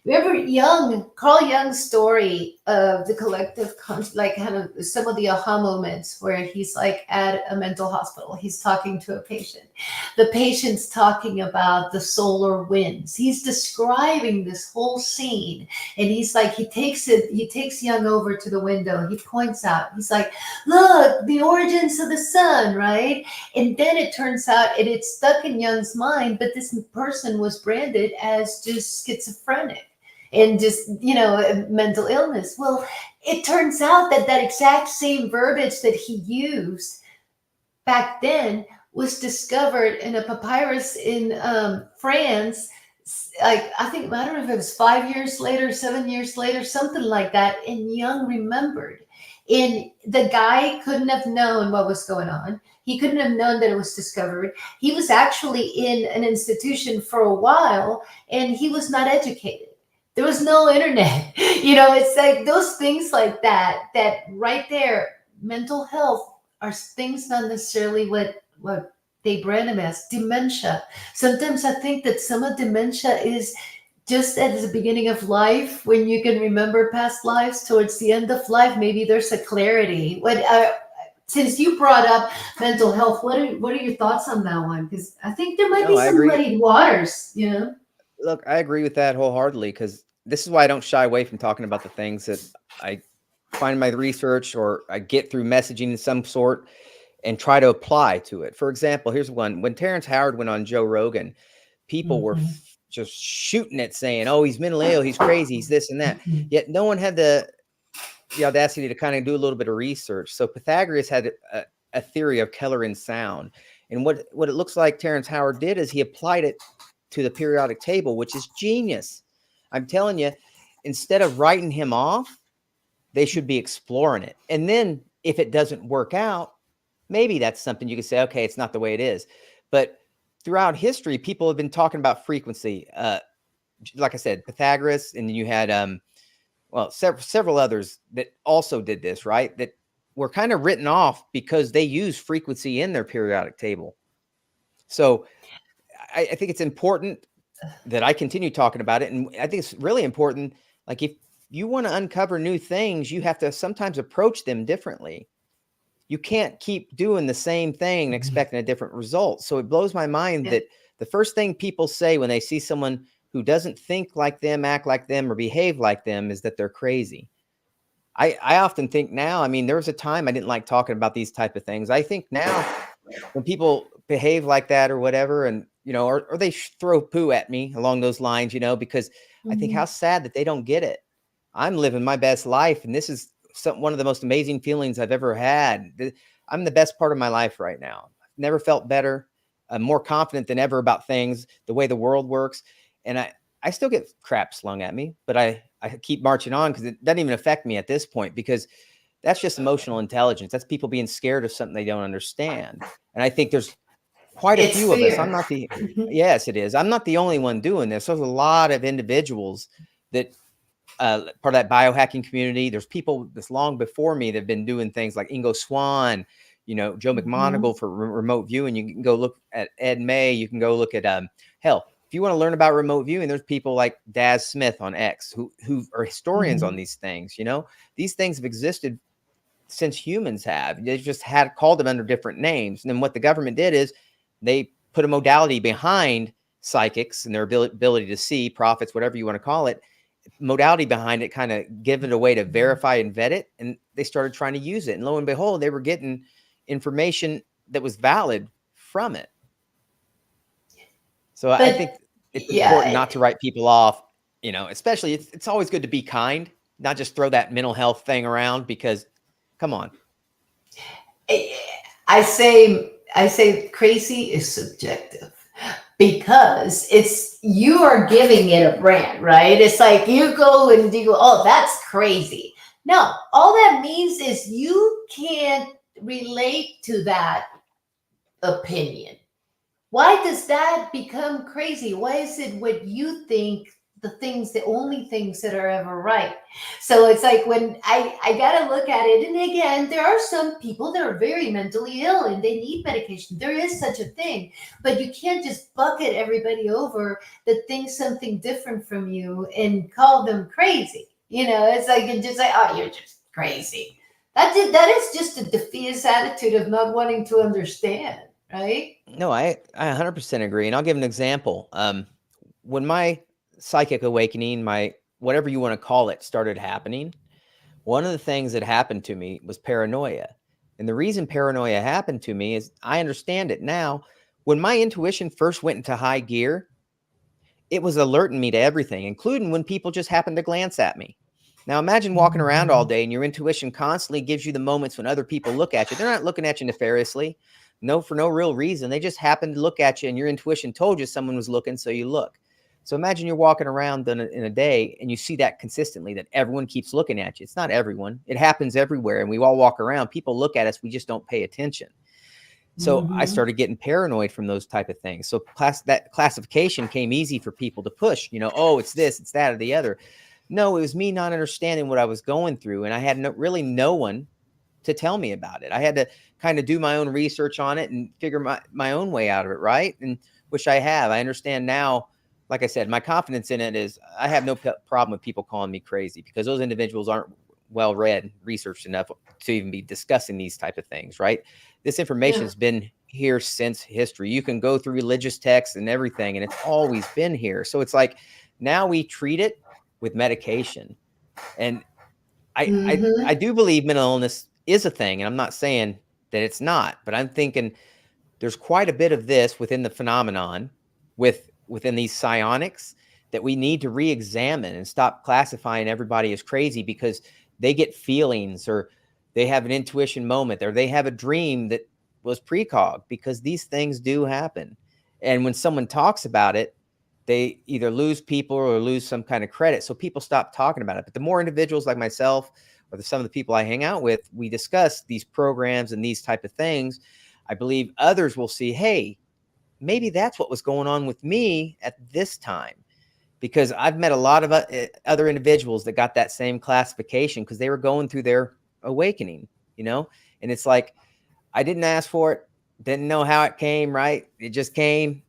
remember Carl Jung's story the collective, like kind of some of the aha moments where he's like at a mental hospital. He's talking to a patient. The patient's talking about the solar winds. He's describing this whole scene, and he's like, he takes Young over to the window. He points out, he's like, look, the origins of the sun, right? And then it turns out, and it's stuck in Young's mind, but this person was branded as just schizophrenic and just, mental illness. Well, it turns out that that exact same verbiage that he used back then was discovered in a papyrus in France. Like, I don't know if it was 5 years later, 7 years later, something like that. And Young remembered. And the guy couldn't have known what was going on. He couldn't have known that it was discovered. He was actually in an institution for a while, and he was not educated. There was no internet. It's like those things like that right there, mental health are things not necessarily what they brand them as. Dementia. Sometimes I think that some of dementia is just at the beginning of life, when you can remember past lives. Towards the end of life, maybe there's a clarity. Since you brought up mental health, what are your thoughts on that one? Because I think there might be some muddied waters, Look, I agree with that wholeheartedly, because this is why I don't shy away from talking about the things that I find in my research or I get through messaging of some sort and try to apply to it. For example, here's one. When Terrence Howard went on Joe Rogan, people were just shooting it, saying, oh, he's mentally ill, he's crazy, he's this and that. Yet no one had the audacity to kind of do a little bit of research. So Pythagoras had a theory of color and sound. And what it looks like Terrence Howard did is he applied it to the periodic table, which is genius. I'm telling you, instead of writing him off, they should be exploring it. And then if it doesn't work out, maybe that's something you could say, okay, it's not the way it is. But throughout history, people have been talking about frequency. Like I said, Pythagoras, and you had, several others that also did this, right? That were kind of written off because they use frequency in their periodic table. So I think it's important that I continue talking about it. And I think it's really important. Like, if you want to uncover new things, you have to sometimes approach them differently. You can't keep doing the same thing and expecting a different result. So it blows my mind that the first thing people say when they see someone who doesn't think like them, act like them, or behave like them is that they're crazy. I often think now, there was a time I didn't like talking about these type of things. I think now when people behave like that or whatever, and, or they throw poo at me along those lines, because I think how sad that they don't get it. I'm living my best life, and this is one of the most amazing feelings I've ever had. I'm the best part of my life right now. I've never felt better. I'm more confident than ever about things, the way the world works. And I still get crap slung at me, but I keep marching on because it doesn't even affect me at this point, because that's just emotional intelligence. That's people being scared of something they don't understand. And I think there's quite a few of us. I'm not the, yes, it is. I'm not the only one doing this. There's a lot of individuals that, part of that biohacking community. There's people that's long before me that have been doing things like Ingo Swann, Joe McMoneagle for remote viewing. You can go look at Ed May. You can go look at, hell, if you want to learn about remote viewing, there's people like Daz Smith on X who are historians on these things. These things have existed since humans have. They just called them under different names. And then what the government did is they put a modality behind psychics and their ability to see, prophets, whatever you want to call it, modality behind it, kind of give it a way to verify and vet it. And they started trying to use it. And lo and behold, they were getting information that was valid from it. So I think it's important not to write people off, especially it's always good to be kind, not just throw that mental health thing around, because come on. I say crazy is subjective, because you are giving it a brand, right? It's like you go, oh, that's crazy. No, all that means is you can't relate to that opinion. Why does that become crazy? Why is it what you think the only things that are ever right? So it's like, when I got to look at it, and again, there are some people that are very mentally ill and they need medication. There is such a thing, but you can't just bucket everybody over that thinks something different from you and call them crazy. It's like you just say, "Oh, you're just crazy." That is just a defeatist attitude of not wanting to understand, right? No, I 100% agree. And I'll give an example. When my psychic awakening, my whatever you want to call it, started happening, one of the things that happened to me was paranoia. And the reason paranoia happened to me is I understand it now. When my intuition first went into high gear, it was alerting me to everything, including when people just happened to glance at me. Now imagine walking around all day and your intuition constantly gives you the moments when other people look at you. They're not looking at you nefariously, for no real reason. They just happened to look at you and your intuition told you someone was looking, so you look. So imagine you're walking around in a day and you see that consistently, that everyone keeps looking at you. It's not everyone. It happens everywhere. And we all walk around. People look at us. We just don't pay attention. So I started getting paranoid from those type of things. So that classification came easy for people to push, oh, it's this, it's that, or the other. No, it was me not understanding what I was going through. And I had really no one to tell me about it. I had to kind of do my own research on it and figure my own way out of it. Right. And which I have. I understand now, like I said, my confidence in it is I have no problem with people calling me crazy, because those individuals aren't well read, researched enough to even be discussing these type of things. Right. This information has been here since history. You can go through religious texts and everything, and it's always been here. So it's like now we treat it with medication. And I do believe mental illness is a thing, and I'm not saying that it's not, but I'm thinking there's quite a bit of this within the phenomenon within these psionics that we need to re-examine and stop classifying everybody as crazy because they get feelings or they have an intuition moment or they have a dream that was precog, because these things do happen. And when someone talks about it, they either lose people or lose some kind of credit. So people stop talking about it. But the more individuals like myself or some of the people I hang out with, we discuss these programs and these type of things, I believe others will see, hey, maybe that's what was going on with me at this time. Because I've met a lot of other individuals that got that same classification because they were going through their awakening, and it's like, I didn't ask for it, didn't know how it came, right? It just came,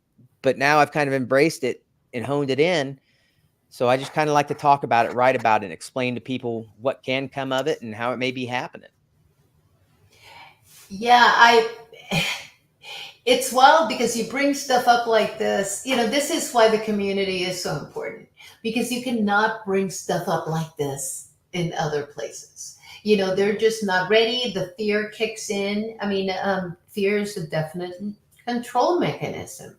but now I've kind of embraced it and honed it in. So I just kind of like to talk about it, write about it, and explain to people what can come of it and how it may be happening. Yeah, it's wild because you bring stuff up like this. This is why the community is so important, because you cannot bring stuff up like this in other places. They're just not ready. The fear kicks in. I mean, fear is a definite control mechanism.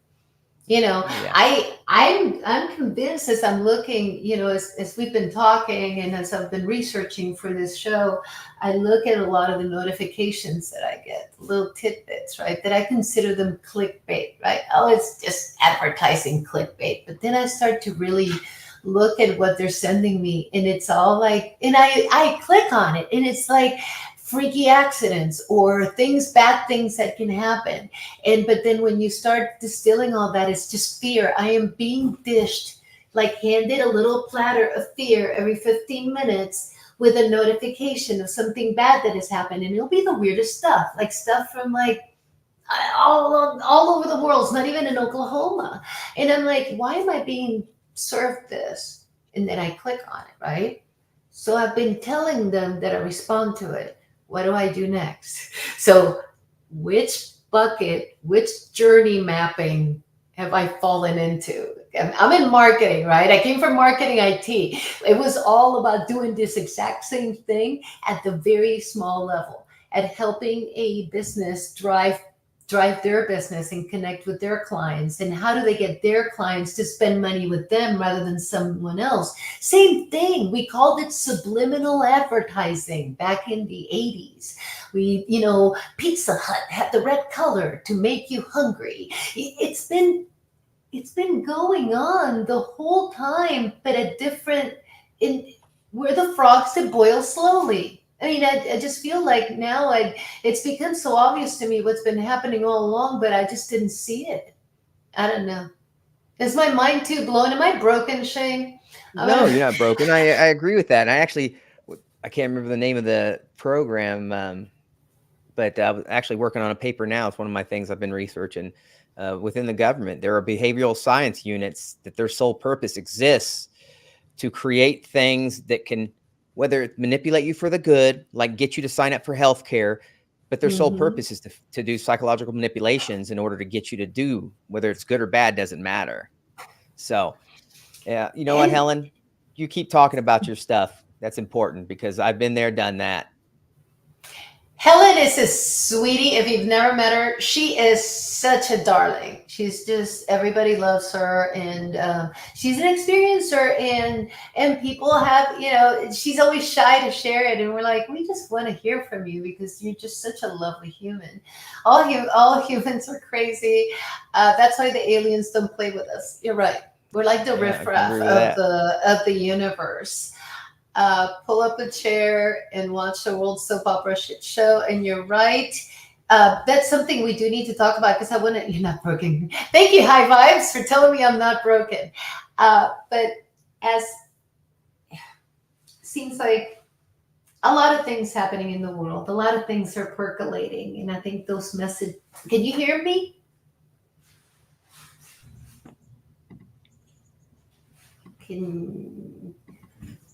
I'm convinced, as I'm looking, as we've been talking and as I've been researching for this show, I look at a lot of the notifications that I get, little tidbits, right? That I consider them clickbait, right? Oh, it's just advertising clickbait. But then I start to really look at what they're sending me, and it's all like, and I click on it, and it's like freaky accidents or bad things that can happen. But then when you start distilling all that, it's just fear. I am being dished, like handed a little platter of fear every 15 minutes with a notification of something bad that has happened. And it'll be the weirdest stuff, like stuff from like all over the world. It's not even in Oklahoma. And I'm like, why am I being served this? And then I click on it, right? So I've been telling them that I respond to it. What do I do next? So which bucket, which journey mapping have I fallen into? I'm in marketing, right? I came from marketing IT. It was all about doing this exact same thing at the very small level, at helping a business drive their business and connect with their clients. And how do they get their clients to spend money with them rather than someone else? Same thing. We called it subliminal advertising back in the 80s. Pizza Hut had the red color to make you hungry. It's been going on the whole time, but we're the frogs that boil slowly. I mean, I just feel like now it's become so obvious to me what's been happening all along, but I just didn't see it. I don't know. Is my mind too blown? Am I broken, Shane? No, you're not broken. I agree with that. And I can't remember the name of the program, but I was actually working on a paper now. It's one of my things I've been researching. Within the government, there are behavioral science units that their sole purpose exists to create things that can, whether it manipulate you for the good, like get you to sign up for healthcare, but their sole purpose is to do psychological manipulations in order to get you to do, whether it's good or bad, doesn't matter. So, yeah, you know what, Helen? You keep talking about your stuff. That's important because I've been there, done that. Helen is a sweetie. If you've never met her, she is such a darling. She's just, everybody loves her, and she's an experiencer, and people have, you know, she's always shy to share it, and we're like, we just want to hear from you because you're just such a lovely human. All humans are crazy. That's why the aliens don't play with us. You're right. We're like the riffraff of the universe. Pull up a chair and watch a world soap opera shit show. And you're right. That's something we do need to talk about because I want to, you're not broken. Thank you, High Vibes, for telling me I'm not broken. But as seems like a lot of things happening in the world, a lot of things are percolating. And I think those messages, can you hear me?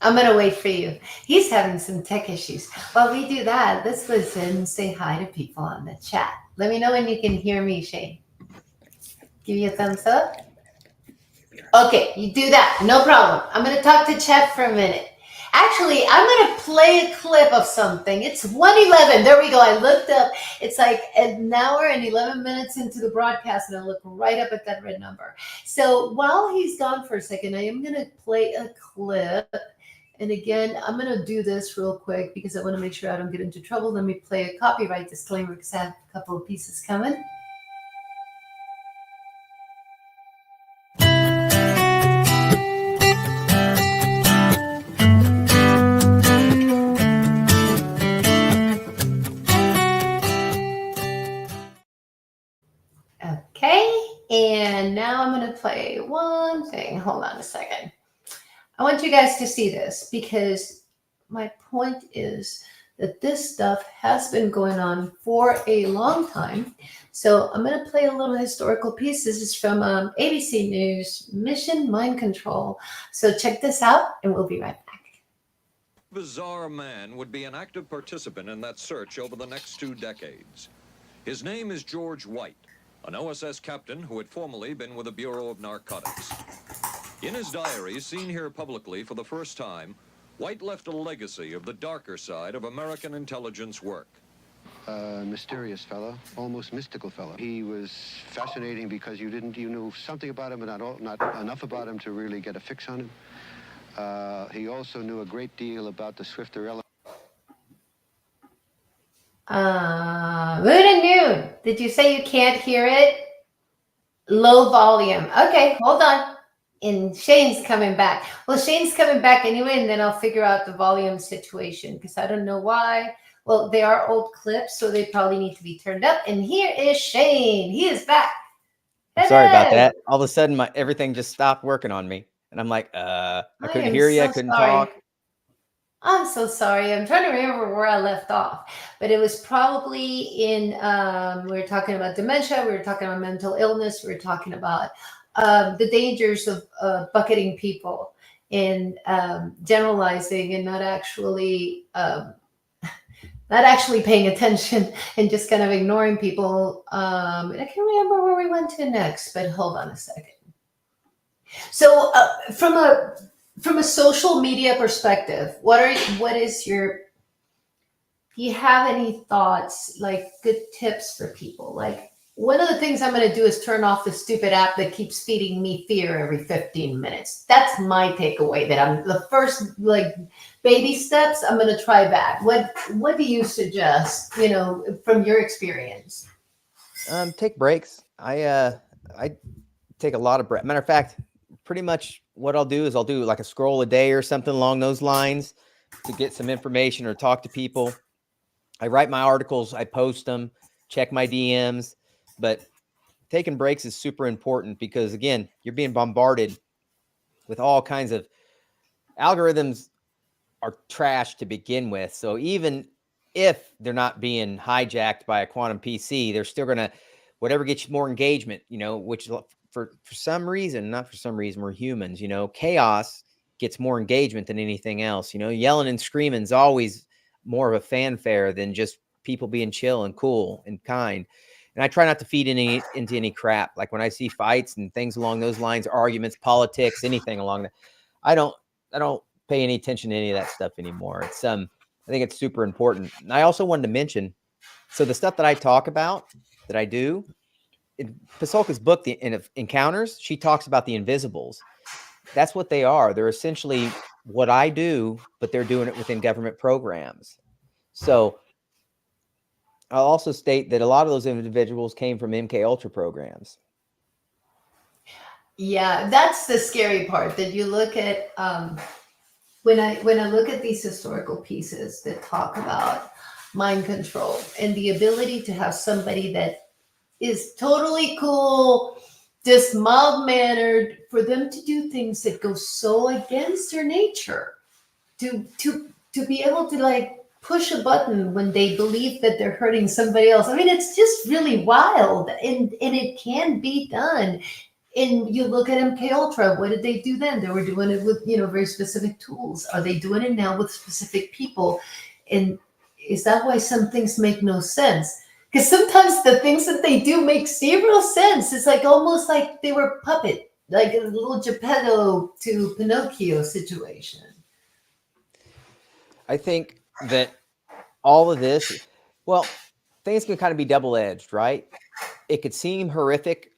I'm going to wait for you. He's having some tech issues. While we do that, let's listen and say hi to people on the chat. Let me know when you can hear me, Shane. Give you a thumbs up. Okay, you do that. No problem. I'm going to talk to chat for a minute. Actually, I'm going to play a clip of something. It's 1:11. There we go. I looked up. It's like an hour and 11 minutes into the broadcast, and I look right up at that red number. So while he's gone for a second, I am going to play a clip. And again, I'm going to do this real quick because I want to make sure I don't get into trouble. Let me play a copyright disclaimer because I have a couple of pieces coming. Okay, and now I'm going to play one thing. Hold on a second. I want you guys to see this because my point is that this stuff has been going on for a long time. So I'm going to play a little historical piece. This is from ABC News, Mission Mind Control. So check this out and we'll be right back. Bizarre man would be an active participant in that search over the next 2 decades. His name is George White, an OSS captain who had formerly been with the Bureau of Narcotics. In his diary, seen here publicly for the first time, White left a legacy of the darker side of American intelligence work. Mysterious fellow, almost mystical fellow. He was fascinating because you knew something about him, but not enough about him to really get a fix on him. He also knew a great deal about the swifter element. Moon and Noon, did you say you can't hear it? Low volume. Okay, hold on. And Shane's coming back. Well, Shane's coming back anyway, and then I'll figure out the volume situation because I don't know why. Well, they are old clips, so they probably need to be turned up. And here is Shane. He is back. I'm sorry about that. All of a sudden, everything just stopped working on me. And I'm like, I couldn't hear you. I couldn't talk. I'm so sorry. I'm trying to remember where I left off. But it was probably in, we were talking about dementia. We were talking about mental illness. We were talking about the dangers of bucketing people and generalizing and not actually paying attention and just kind of ignoring people. And I can't remember where we went to next, but hold on a second. So from a social media perspective, do you have any thoughts, like good tips for people? Like, one of the things I'm going to do is turn off the stupid app that keeps feeding me fear every 15 minutes. That's my takeaway, that I'm the first, like, baby steps. I'm going to try that. What do you suggest, from your experience? Take breaks. I take a lot of breaks. Matter of fact, pretty much what I'll do is I'll do like a scroll a day or something along those lines to get some information or talk to people. I write my articles, I post them, check my DMs, but taking breaks is super important because, again, you're being bombarded with all kinds of algorithms are trash to begin with. So even if they're not being hijacked by a quantum PC, they're still going to, whatever gets you more engagement, which for some reason, not for some reason, we're humans, chaos gets more engagement than anything else. You know, yelling and screaming is always more of a fanfare than just people being chill and cool and kind. And I try not to feed into any crap. Like when I see fights and things along those lines, arguments, politics, anything along that, I don't pay any attention to any of that stuff anymore. It's I think it's super important. And I also wanted to mention, so the stuff that I talk about, that I do, in Pasulka's book, The Encounters, she talks about the invisibles. That's what they are. They're essentially what I do, but they're doing it within government programs. So I'll also state that a lot of those individuals came from MK Ultra programs. Yeah, that's the scary part, that you look at when I look at these historical pieces that talk about mind control and the ability to have somebody that is totally cool, just mild-mannered, for them to do things that go so against their nature, to be able to like push a button when they believe that they're hurting somebody else. I mean, it's just really wild, and it can be done. And you look at MK Ultra, what did they do then? They were doing it with, very specific tools. Are they doing it now with specific people? And is that why some things make no sense? Because sometimes the things that they do make zero sense. It's like almost like they were puppet, like a little Geppetto to Pinocchio situation. I think that all of this, well, things can kind of be double-edged, right? It could seem horrific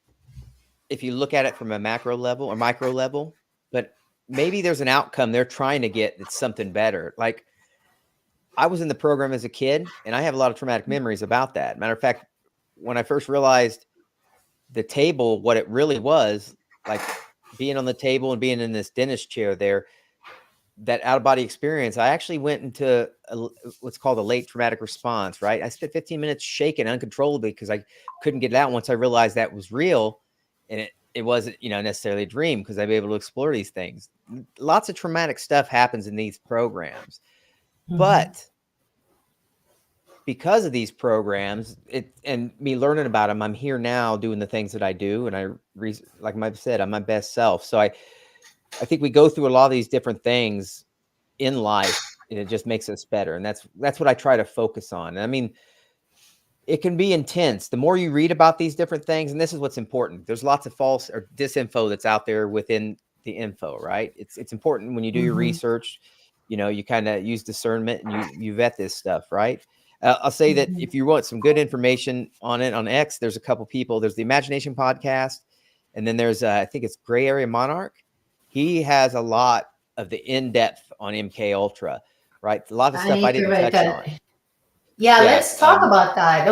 if you look at it from a macro level or micro level, but maybe there's an outcome they're trying to get that's something better. Like, I was in the program as a kid, and I have a lot of traumatic memories about that. Matter of fact, when I first realized the table, what it really was, like being on the table and being in this dentist chair there, that out-of-body experience, I actually went into what's called a late traumatic response, right? I spent 15 minutes shaking uncontrollably because I couldn't get it out once I realized that was real, and it wasn't, necessarily a dream, because I'd be able to explore these things. Lots of traumatic stuff happens in these programs. Mm-hmm. But because of these programs, and me learning about them, I'm here now doing the things that I do, and like I said, I'm my best self. So I think we go through a lot of these different things in life, and it just makes us better. And that's what I try to focus on. And I mean, it can be intense. The more you read about these different things, and this is what's important, there's lots of false or disinfo that's out there within the info, right? It's important when you do your research, you kind of use discernment and you vet this stuff, right? I'll say that if you want some good information on it on X, there's a couple people. There's the Imagination Podcast, and then there's I think it's Gray Area Monarch. He has a lot of the in-depth on MK Ultra, right? A lot of stuff I didn't touch on. Yeah, let's talk about that.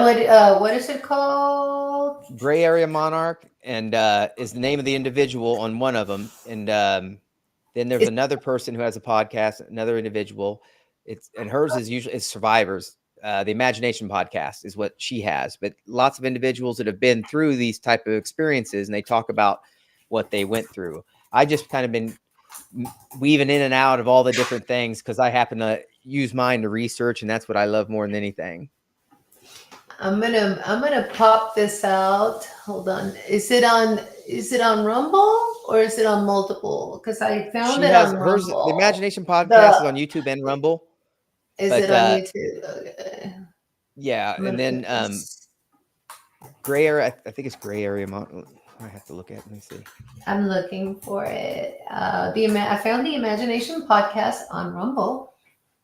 What is it called? Gray Area Monarch, and is the name of the individual on one of them. And then there's another person who has a podcast, another individual. And hers is usually Survivors. The Imagination Podcast is what she has, but lots of individuals that have been through these type of experiences, and they talk about what they went through. I just kind of been weaving in and out of all the different things because I happen to use mine to research, and that's what I love more than anything. I'm gonna pop this out. Hold on. Is it on Rumble or is it on multiple? Because I found it on Rumble. The Imagination Podcast is on YouTube and Rumble. Is it on YouTube? Okay. Yeah, and then Gray Area. I think it's Gray Area. I have to look at it. Let me see. I'm looking for it. I found the Imagination Podcast on Rumble,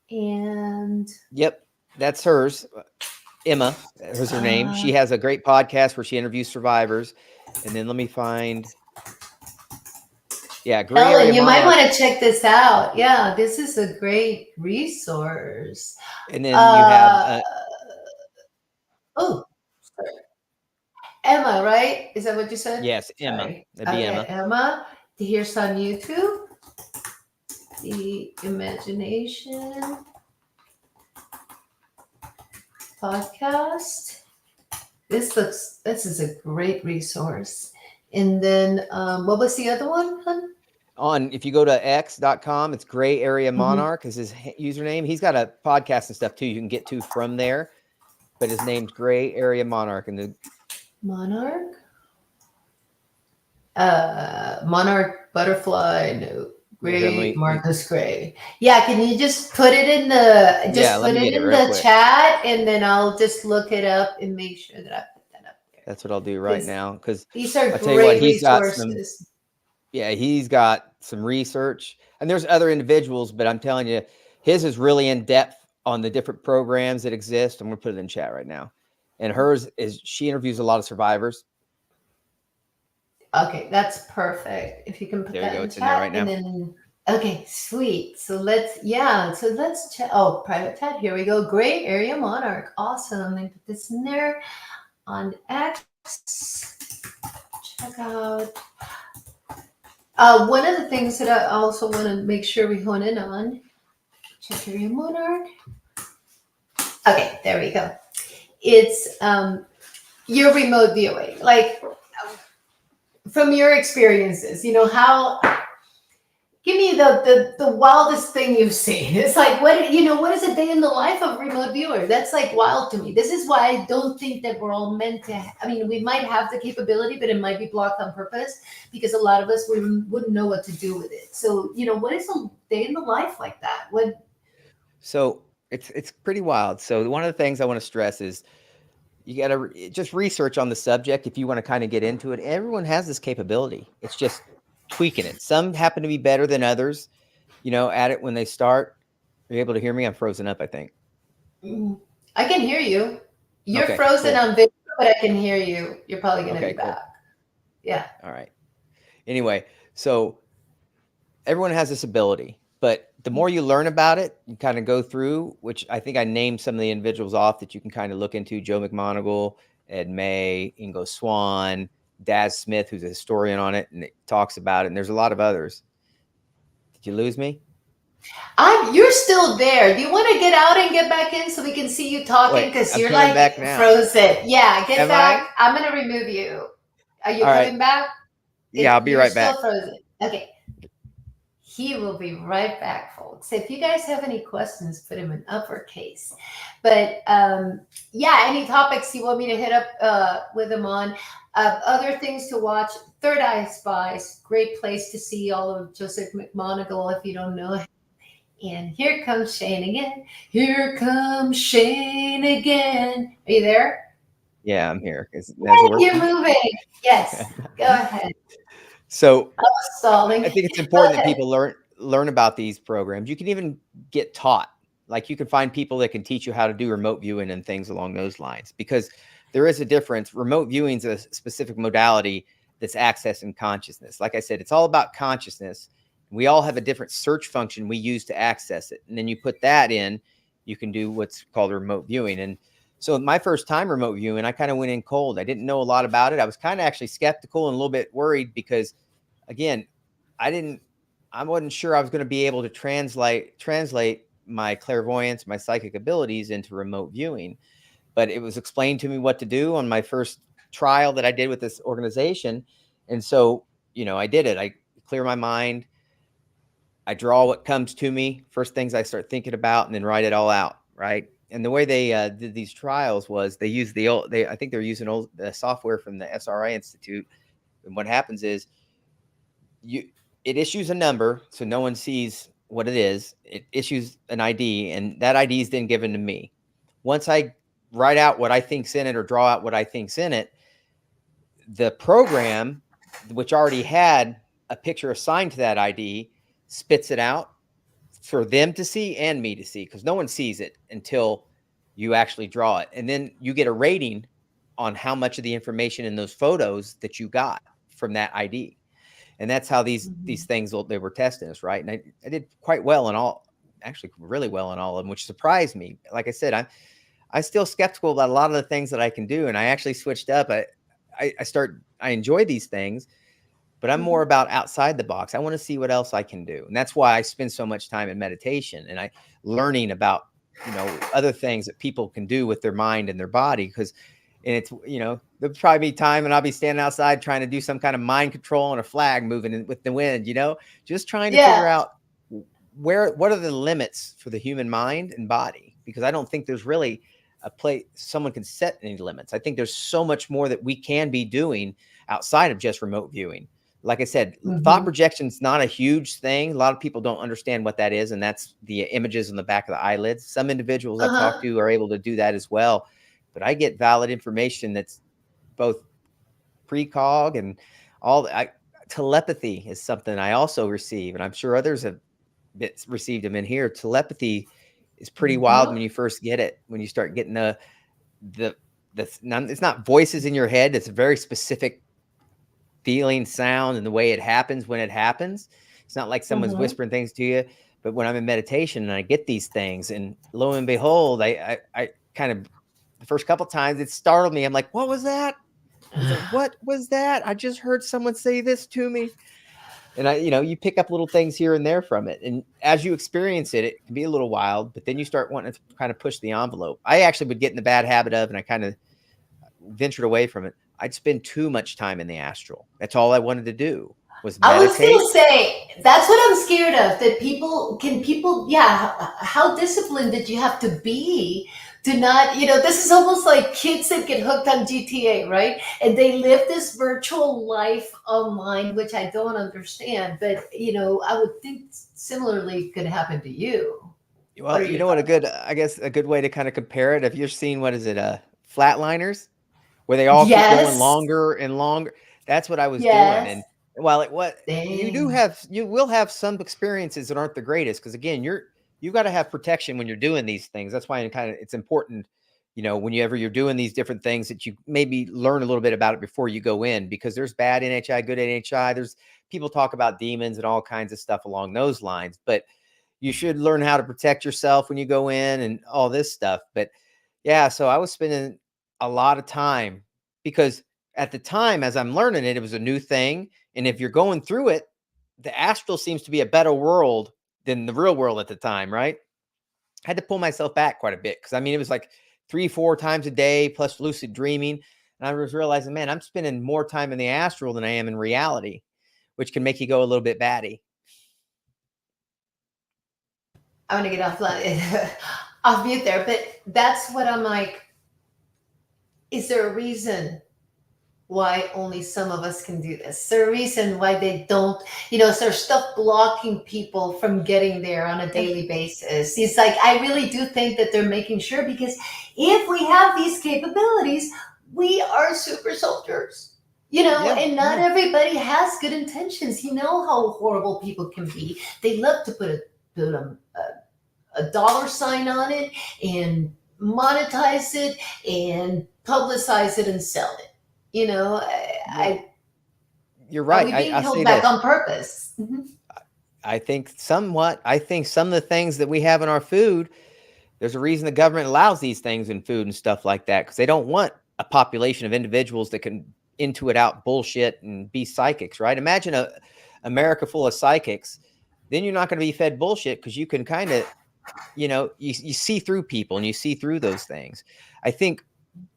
and yep, that's hers. Emma is her name. She has a great podcast where she interviews survivors. And then let me find. Yeah, Gray Ellen, Area you Monarch. might want to check this out. Yeah, this is a great resource. And then you have. Emma, right? Is that what you said? Yes, Emma. Sorry. That'd be Emma. Emma. Here's on YouTube. The Imagination Podcast. This is a great resource. And then what was the other one, hon? If you go to x.com, it's Gray Area Monarch is his username. He's got a podcast and stuff too you can get to from there. But his name's Gray Area Monarch. And Monarch Monarch Butterfly, no, Here, let Great, me, Marcus Gray. Yeah, can you just put it in the yeah, let me get it real the quick. chat, and then I'll just look it up and make sure that I put that up there. That's what I'll do right 'Cause now. Because these are I'll tell you what, great resources. he's got some research, and there's other individuals, but I'm telling you, his is really in depth on the different programs that exist. I'm going to put it in chat right now. And hers is, she interviews a lot of survivors. Okay, that's perfect. If you can put There you that go. in It's in there chat, right now. and then okay, sweet. So let's check. Oh, private chat. Here we go. Gray area monarch. Awesome. Let me put this in there on X. Check out. One of the things that I also want to make sure we hone in on. Check area monarch. Okay, there we go. It's your remote viewing, like from your experiences. You know how. Give me the wildest thing you've seen. It's like what is a day in the life of a remote viewer? That's like wild to me. This is why I don't think that we're all meant to. I mean, we might have the capability, but it might be blocked on purpose because a lot of us wouldn't know what to do with it. So what is a day in the life like that? So it's pretty wild. So one of the things I want to stress is you got to just research on the subject if you want to kind of get into it. Everyone has this capability. It's just tweaking it. Some happen to be better than others, at it when they start. Are you able to hear me? I'm frozen up, I think. I can hear you. You're Okay, frozen cool. on video, but I can hear you. You're probably going to Okay, be cool. back. Yeah. All right. Anyway, so everyone has this ability, but the more you learn about it, you kind of go through, which I think I named some of the individuals off that you can kind of look into: Joe McMoneagle, Ed May, Ingo Swann, Daz Smith, who's a historian on it, and it talks about it. And there's a lot of others. Did you lose me? You're still there. Do you want to get out and get back in so we can see you talking? Because I'm you're coming like back now. frozen. Yeah, get Am back. I? I'm gonna remove you. Are you All coming right. back? Yeah, I'll be right back. You're still frozen. Okay. He will be right back, folks. If you guys have any questions, put them in uppercase. But any topics you want me to hit up with them on. Other things to watch. Third Eye Spies, great place to see all of Joseph McMoneagle if you don't know him. And here comes Shane again. Here comes Shane again. Are you there? Yeah, I'm here. You're moving. Yes. Go ahead. So I was stalling. I think it's important that people learn about these programs. You can even get taught. Like you can find people that can teach you how to do remote viewing and things along those lines, because there is a difference. Remote viewing is a specific modality that's accessing consciousness. Like I said, it's all about consciousness. We all have a different search function we use to access it. And then you put that in, you can do what's called remote viewing. And so my first time remote viewing, I kind of went in cold. I didn't know a lot about it. I was kind of actually skeptical and a little bit worried because, again, I wasn't sure I was going to be able to translate my clairvoyance, my psychic abilities into remote viewing. But it was explained to me what to do on my first trial that I did with this organization. And so, I did it. I clear my mind. I draw what comes to me, first things I start thinking about, and then write it all out. Right. And the way they did these trials was they used I think they're using old software from the SRI Institute. And what happens is it issues a number, so no one sees what it is. It issues an ID, and that ID is then given to me. Once I write out what I think's in it or draw out what I think's in it, the program, which already had a picture assigned to that ID, spits it out for them to see and me to see, because no one sees it until you actually draw it. And then you get a rating on how much of the information in those photos that you got from that ID. And that's how these things, they were testing us, right? And I did quite well in all, actually really well in all of them, which surprised me. Like I said, I'm still skeptical about a lot of the things that I can do. And I actually switched up. I enjoy these things, but I'm more about outside the box. I want to see what else I can do. And that's why I spend so much time in meditation and learning about, other things that people can do with their mind and their body. And it's, there'll probably be time and I'll be standing outside trying to do some kind of mind control on a flag moving with the wind, just trying to figure out what are the limits for the human mind and body? Because I don't think there's really a place someone can set any limits. I think there's so much more that we can be doing outside of just remote viewing. like I said, thought Mm-hmm. projection is not a huge thing. A lot of people don't understand what that is, and that's the images on the back of the eyelids. Some individuals I've talked Uh-huh. to are able to do that as well, but I get valid information that's both precog and all. Telepathy is something I also receive, and I'm sure others have received them in here. Telepathy is pretty wild Uh-huh. when you first get it. When you start getting the it's not voices in your head. It's a very specific feeling, sound, and the way it happens when it happens. It's not like someone's Mm-hmm. whispering things to you. But when I'm in meditation and I get these things, and lo and behold, I kind of, the first couple of times it startled me. I'm like, what was that? I was like, what was that? I just heard someone say this to me. And you pick up little things here and there from it. And as you experience it, it can be a little wild, but then you start wanting to kind of push the envelope. I actually would get in the bad habit of, and I kind of ventured away from it. I'd spend too much time in the astral. That's all I wanted to do was I was meditate. gonna say that's what I'm scared of. That people, yeah. How disciplined did you have to be to not? This is almost like kids that get hooked on GTA, right? And they live this virtual life online, which I don't understand. But I would think similarly could happen to you. What Well, are you your know what, thoughts? I guess a good way to kind of compare it, if you're seeing, what is it, Flatliners, where they all keep going Yes, longer and longer. That's what I was doing. yes. And while Dang. you will have some experiences that aren't the greatest, because again, you got to have protection when you're doing these things. That's why it's important, whenever you're doing these different things, that you maybe learn a little bit about it before you go in, because there's bad NHI, good NHI. There's people talk about demons and all kinds of stuff along those lines, but you should learn how to protect yourself when you go in and all this stuff. But yeah, so I was spending a lot of time, because at the time, as I'm learning it, it was a new thing. And if you're going through it, the astral seems to be a better world than the real world at the time, right? I had to pull myself back quite a bit, because it was like 3-4 times a day plus lucid dreaming. And I was realizing, man, I'm spending more time in the astral than I am in reality, which can make you go a little bit batty. I'm gonna get off mute there, but that's what I'm like. Is there a reason why only some of us can do this? Is there a reason why they don't? Is there stuff blocking people from getting there on a Yeah. daily basis? It's like, I really do think that they're making sure, because if we have these capabilities, we are super soldiers. Yeah. And not everybody has good intentions. You know how horrible people can be. They love to put a dollar sign on it and monetize it and publicize it and sell it. You're Are right. we being I'll say held back this. on purpose? Mhm. I think somewhat. I think some of the things that we have in our food, there's a reason the government allows these things in food and stuff like that, because they don't want a population of individuals that can intuit out bullshit and be psychics, right? Imagine a America full of psychics. Then you're not going to be fed bullshit, because you can kind of, you see through people and you see through those things. I think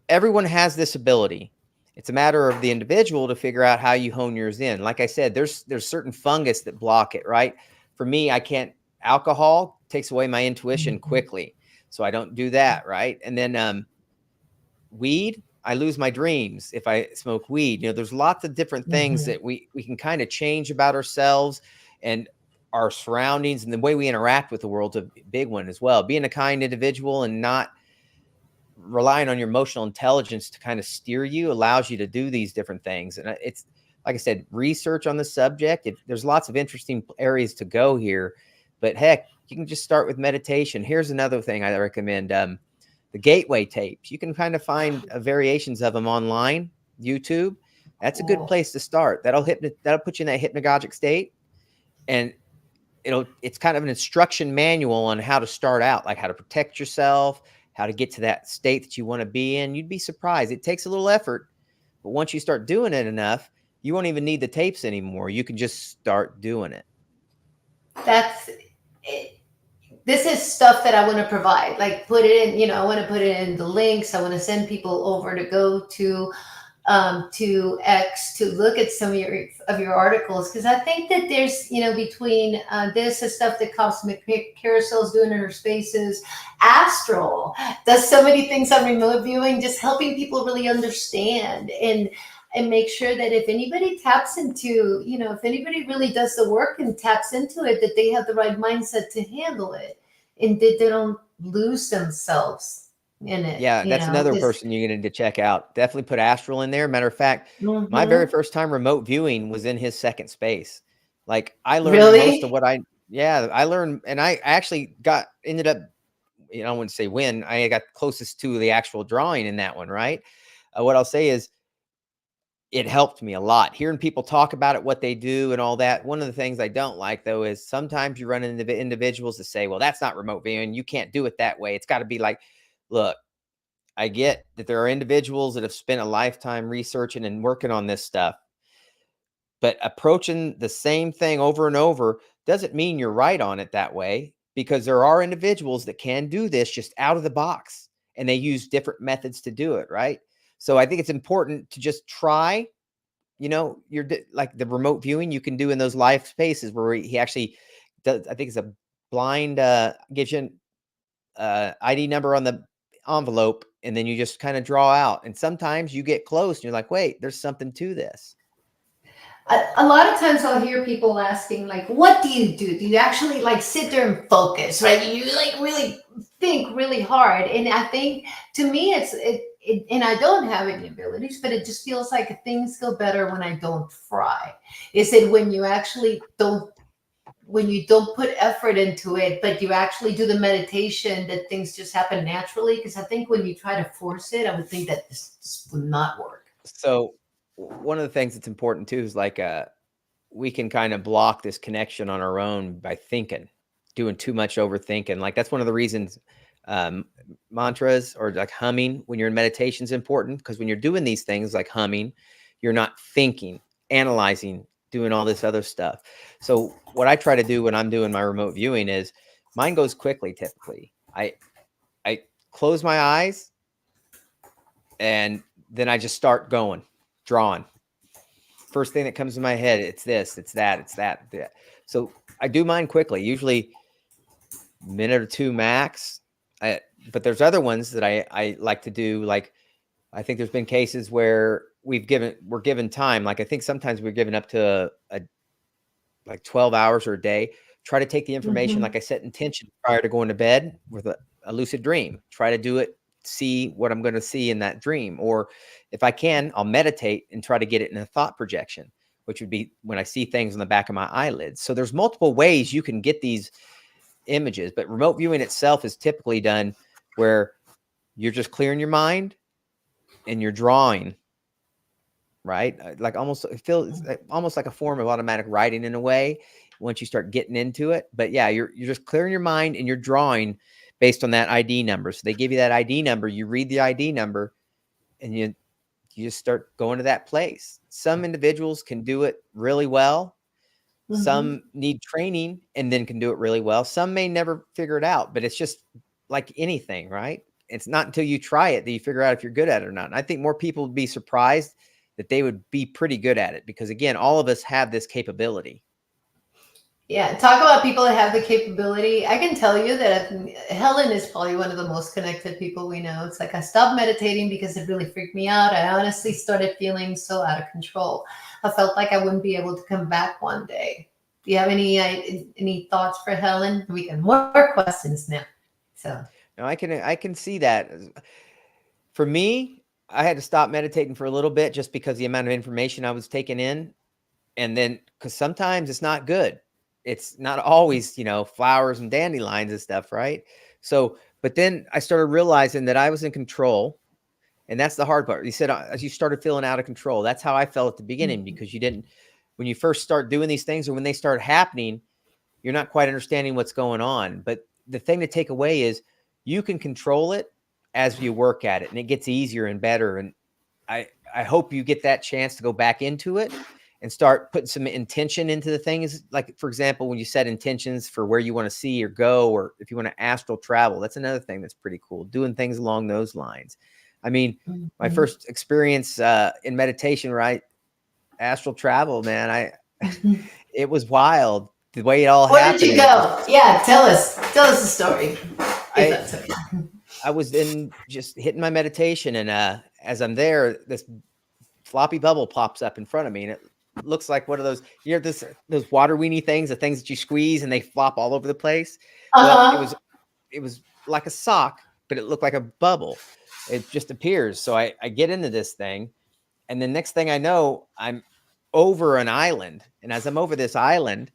everyone has this ability. It's a matter of the individual to figure out how you hone yours in. Like I said, there's certain fungus that block it, right? For me, I can't. Alcohol takes away my intuition quickly, so I don't do that, right? And then weed, I lose my dreams if I smoke weed. There's lots of different things Mhm. that we can kind of change about ourselves and our surroundings, and the way we interact with the world's a big one as well. Being a kind individual and not relying on your emotional intelligence to kind of steer you allows you to do these different things. And it's, like I said, research on the subject. There's lots of interesting areas to go here, but heck, you can just start with meditation. Here's another thing I recommend. The gateway tapes. You can kind of find variations of them online, YouTube. That's a good Oh, place to start. That'll put you in that hypnagogic state, and it's kind of an instruction manual on how to start out, like how to protect yourself, how to get to that state that you want to be in. You'd be surprised. It takes a little effort, but once you start doing it enough, you won't even need the tapes anymore. You can just start doing it. that's it. This is stuff that I want to provide. Like, put it in. I want to put it in the links. I want to send people over to go to X to look at some of your articles, because I think that there's between this is stuff that Cosmic Carousel's doing in her spaces. Astral does so many things on remote viewing, just helping people really understand. And and make sure that if anybody taps into, if anybody really does the work and taps into it, that they have the right mindset to handle it and that they don't lose themselves in it. Yeah, that's another person you need to check out. Definitely put Astral in there. Matter of fact, my very first time remote viewing was in his second space. Like I learned most of what I learned, and I actually ended up, I wouldn't say win. I got closest to the actual drawing in that one, right? What I'll say is it helped me a lot. Hearing people talk about it, what they do and all that. One of the things I don't like though, is sometimes you run into individuals that say, well, that's not remote viewing. You can't do it that way. It's got to be like, look, I get that there are individuals that have spent a lifetime researching and working on this stuff, but approaching the same thing over and over doesn't mean you're right on it that way, because there are individuals that can do this just out of the box and they use different methods to do it. Right. So I think it's important to just try, you're like the remote viewing you can do in those live spaces where he actually does. I think it's a blind, gives you an ID number on the envelope, and then you just kind of draw out. And sometimes you get close and you're like, wait, there's something to this. A lot of times I'll hear people asking, like, what do you do? Do you actually like sit there and focus, right? You like really think really hard. And I think to me, and I don't have any abilities, but it just feels like things go better when I don't try. Is it when you actually when you don't put effort into it, but you actually do the meditation, that things just happen naturally? Because I think when you try to force it, I would think that this would not work. So one of the things that's important too is like we can kind of block this connection on our own by doing too much overthinking. Like that's one of the reasons mantras or like humming when you're in meditation is important, because when you're doing these things like humming, you're not thinking, analyzing, doing all this other stuff. So what I try to do when I'm doing my remote viewing is mine goes quickly. Typically I close my eyes and then I just start drawing. First thing that comes to my head, it's this, it's that, it's that. So I do mine quickly, usually a minute or two max. But there's other ones that I like to do. Like, I think there's been cases where we're given time. Like I think sometimes we're given up to like 12 hours or a day. Try to take the information. Like I set intention prior to going to bed with a lucid dream. Try to do it, see what I'm going to see in that dream. Or if I can, I'll meditate and try to get it in a thought projection, which would be when I see things on the back of my eyelids. So there's multiple ways you can get these images, but remote viewing itself is typically done where you're just clearing your mind and you're drawing, right? Like it feels almost like a form of automatic writing in a way once you start getting into it. But yeah, you're just clearing your mind and you're drawing based on that ID number. So they give you that ID number, you read the ID number, and you just start going to that place. Some individuals can do it really well. Some need training and then can do it really well. Some may never figure it out, but it's just like anything, right? It's not until you try it that you figure out if you're good at it or not. And I think more people would be surprised that they would be pretty good at it, because again, all of us have this capability. Yeah, talk about people that have the capability. I can tell you that Helen is probably one of the most connected people we know. It's like I stopped meditating because it really freaked me out. I honestly started feeling so out of control. I felt like I wouldn't be able to come back one day. Do you have any thoughts for Helen? We can more questions now. So no, I can see that. For me, I had to stop meditating for a little bit just because the amount of information I was taking in, and then because sometimes it's not good. It's not always, flowers and dandelions and stuff, right? So, but then I started realizing that I was in control, and that's the hard part. You said as you started feeling out of control, that's how I felt at the beginning, because when you first start doing these things or when they start happening, you're not quite understanding what's going on. But the thing to take away is you can control it as you work at it, and it gets easier and better. And I hope you get that chance to go back into it and start putting some intention into the things. Like, for example, when you set intentions for where you want to see or go, or if you want to astral travel, that's another thing that's pretty cool. Doing things along those lines. I mean, my first experience in meditation, right? Astral travel, man. It was wild the way it all happened. Where did you go? Yeah, tell us the story. I was just hitting my meditation, and as I'm there, this floppy bubble pops up in front of me, and it looks like one of those, those water weenie things, the things that you squeeze and they flop all over the place. Well, it was like a sock, but it looked like a bubble. It just appears. So I get into this thing, and the next thing I know, I'm over an island. And as I'm over this island,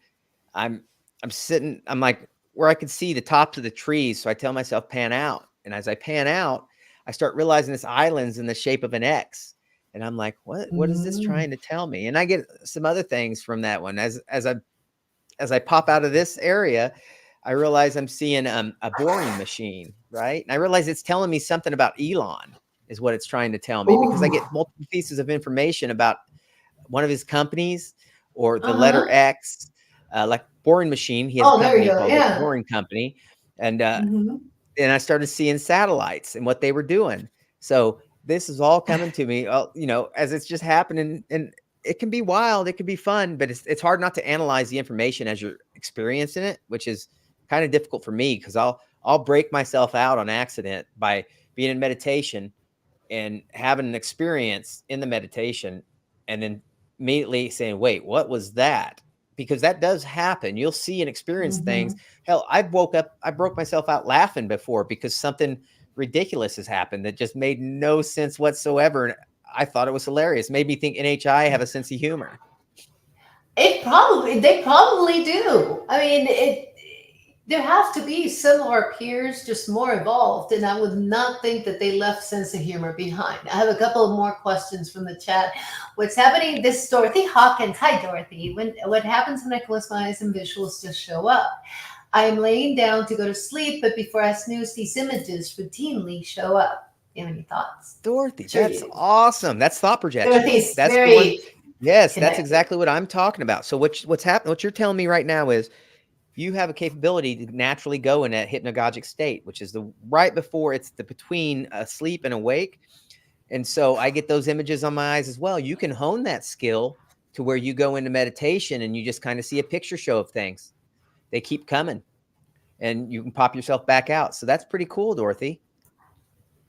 I'm sitting, I'm like where I could see the tops of the trees. So I tell myself, pan out. And as I pan out, I start realizing this island's in the shape of an X. And I'm like, what is this trying to tell me? And I get some other things from that one. As I pop out of this area, I realize I'm seeing a boring machine, right? And I realize it's telling me something about Elon is what it's trying to tell me, because I get multiple pieces of information about one of his companies or the letter X, like Boring Machine. He has a company called the Boring Company. And and I started seeing satellites and what they were doing. So this is all coming to me, as it's just happening. And it can be wild, it can be fun, but it's hard not to analyze the information as you're experiencing it, which is kind of difficult for me, because I'll break myself out on accident by being in meditation and having an experience in the meditation, and then immediately saying, wait, what was that? Because that does happen. You'll see and experience things. Hell, I broke myself out laughing before because something ridiculous has happened that just made no sense whatsoever. And I thought it was hilarious. Made me think NHI have a sense of humor. They probably do. I mean, there have to be some of our peers just more evolved, and I would not think that they left sense of humor behind. I have a couple of more questions from the chat. What's happening? This is Dorothy Hawkins. Hi, Dorothy. What happens when I close my eyes and visuals just show up? I am laying down to go to sleep, but before I snooze, these images routinely show up. Do you have any thoughts? Dorothy, that's awesome. That's thought projection. Dorothy's that's very yes, connected. That's exactly what I'm talking about. So what's happening? What you're telling me right now is you have a capability to naturally go in that hypnagogic state, which is right before it's between asleep and awake. And so I get those images on my eyes as well. You can hone that skill to where you go into meditation and you just kind of see a picture show of things. They keep coming and you can pop yourself back out. So that's pretty cool, Dorothy.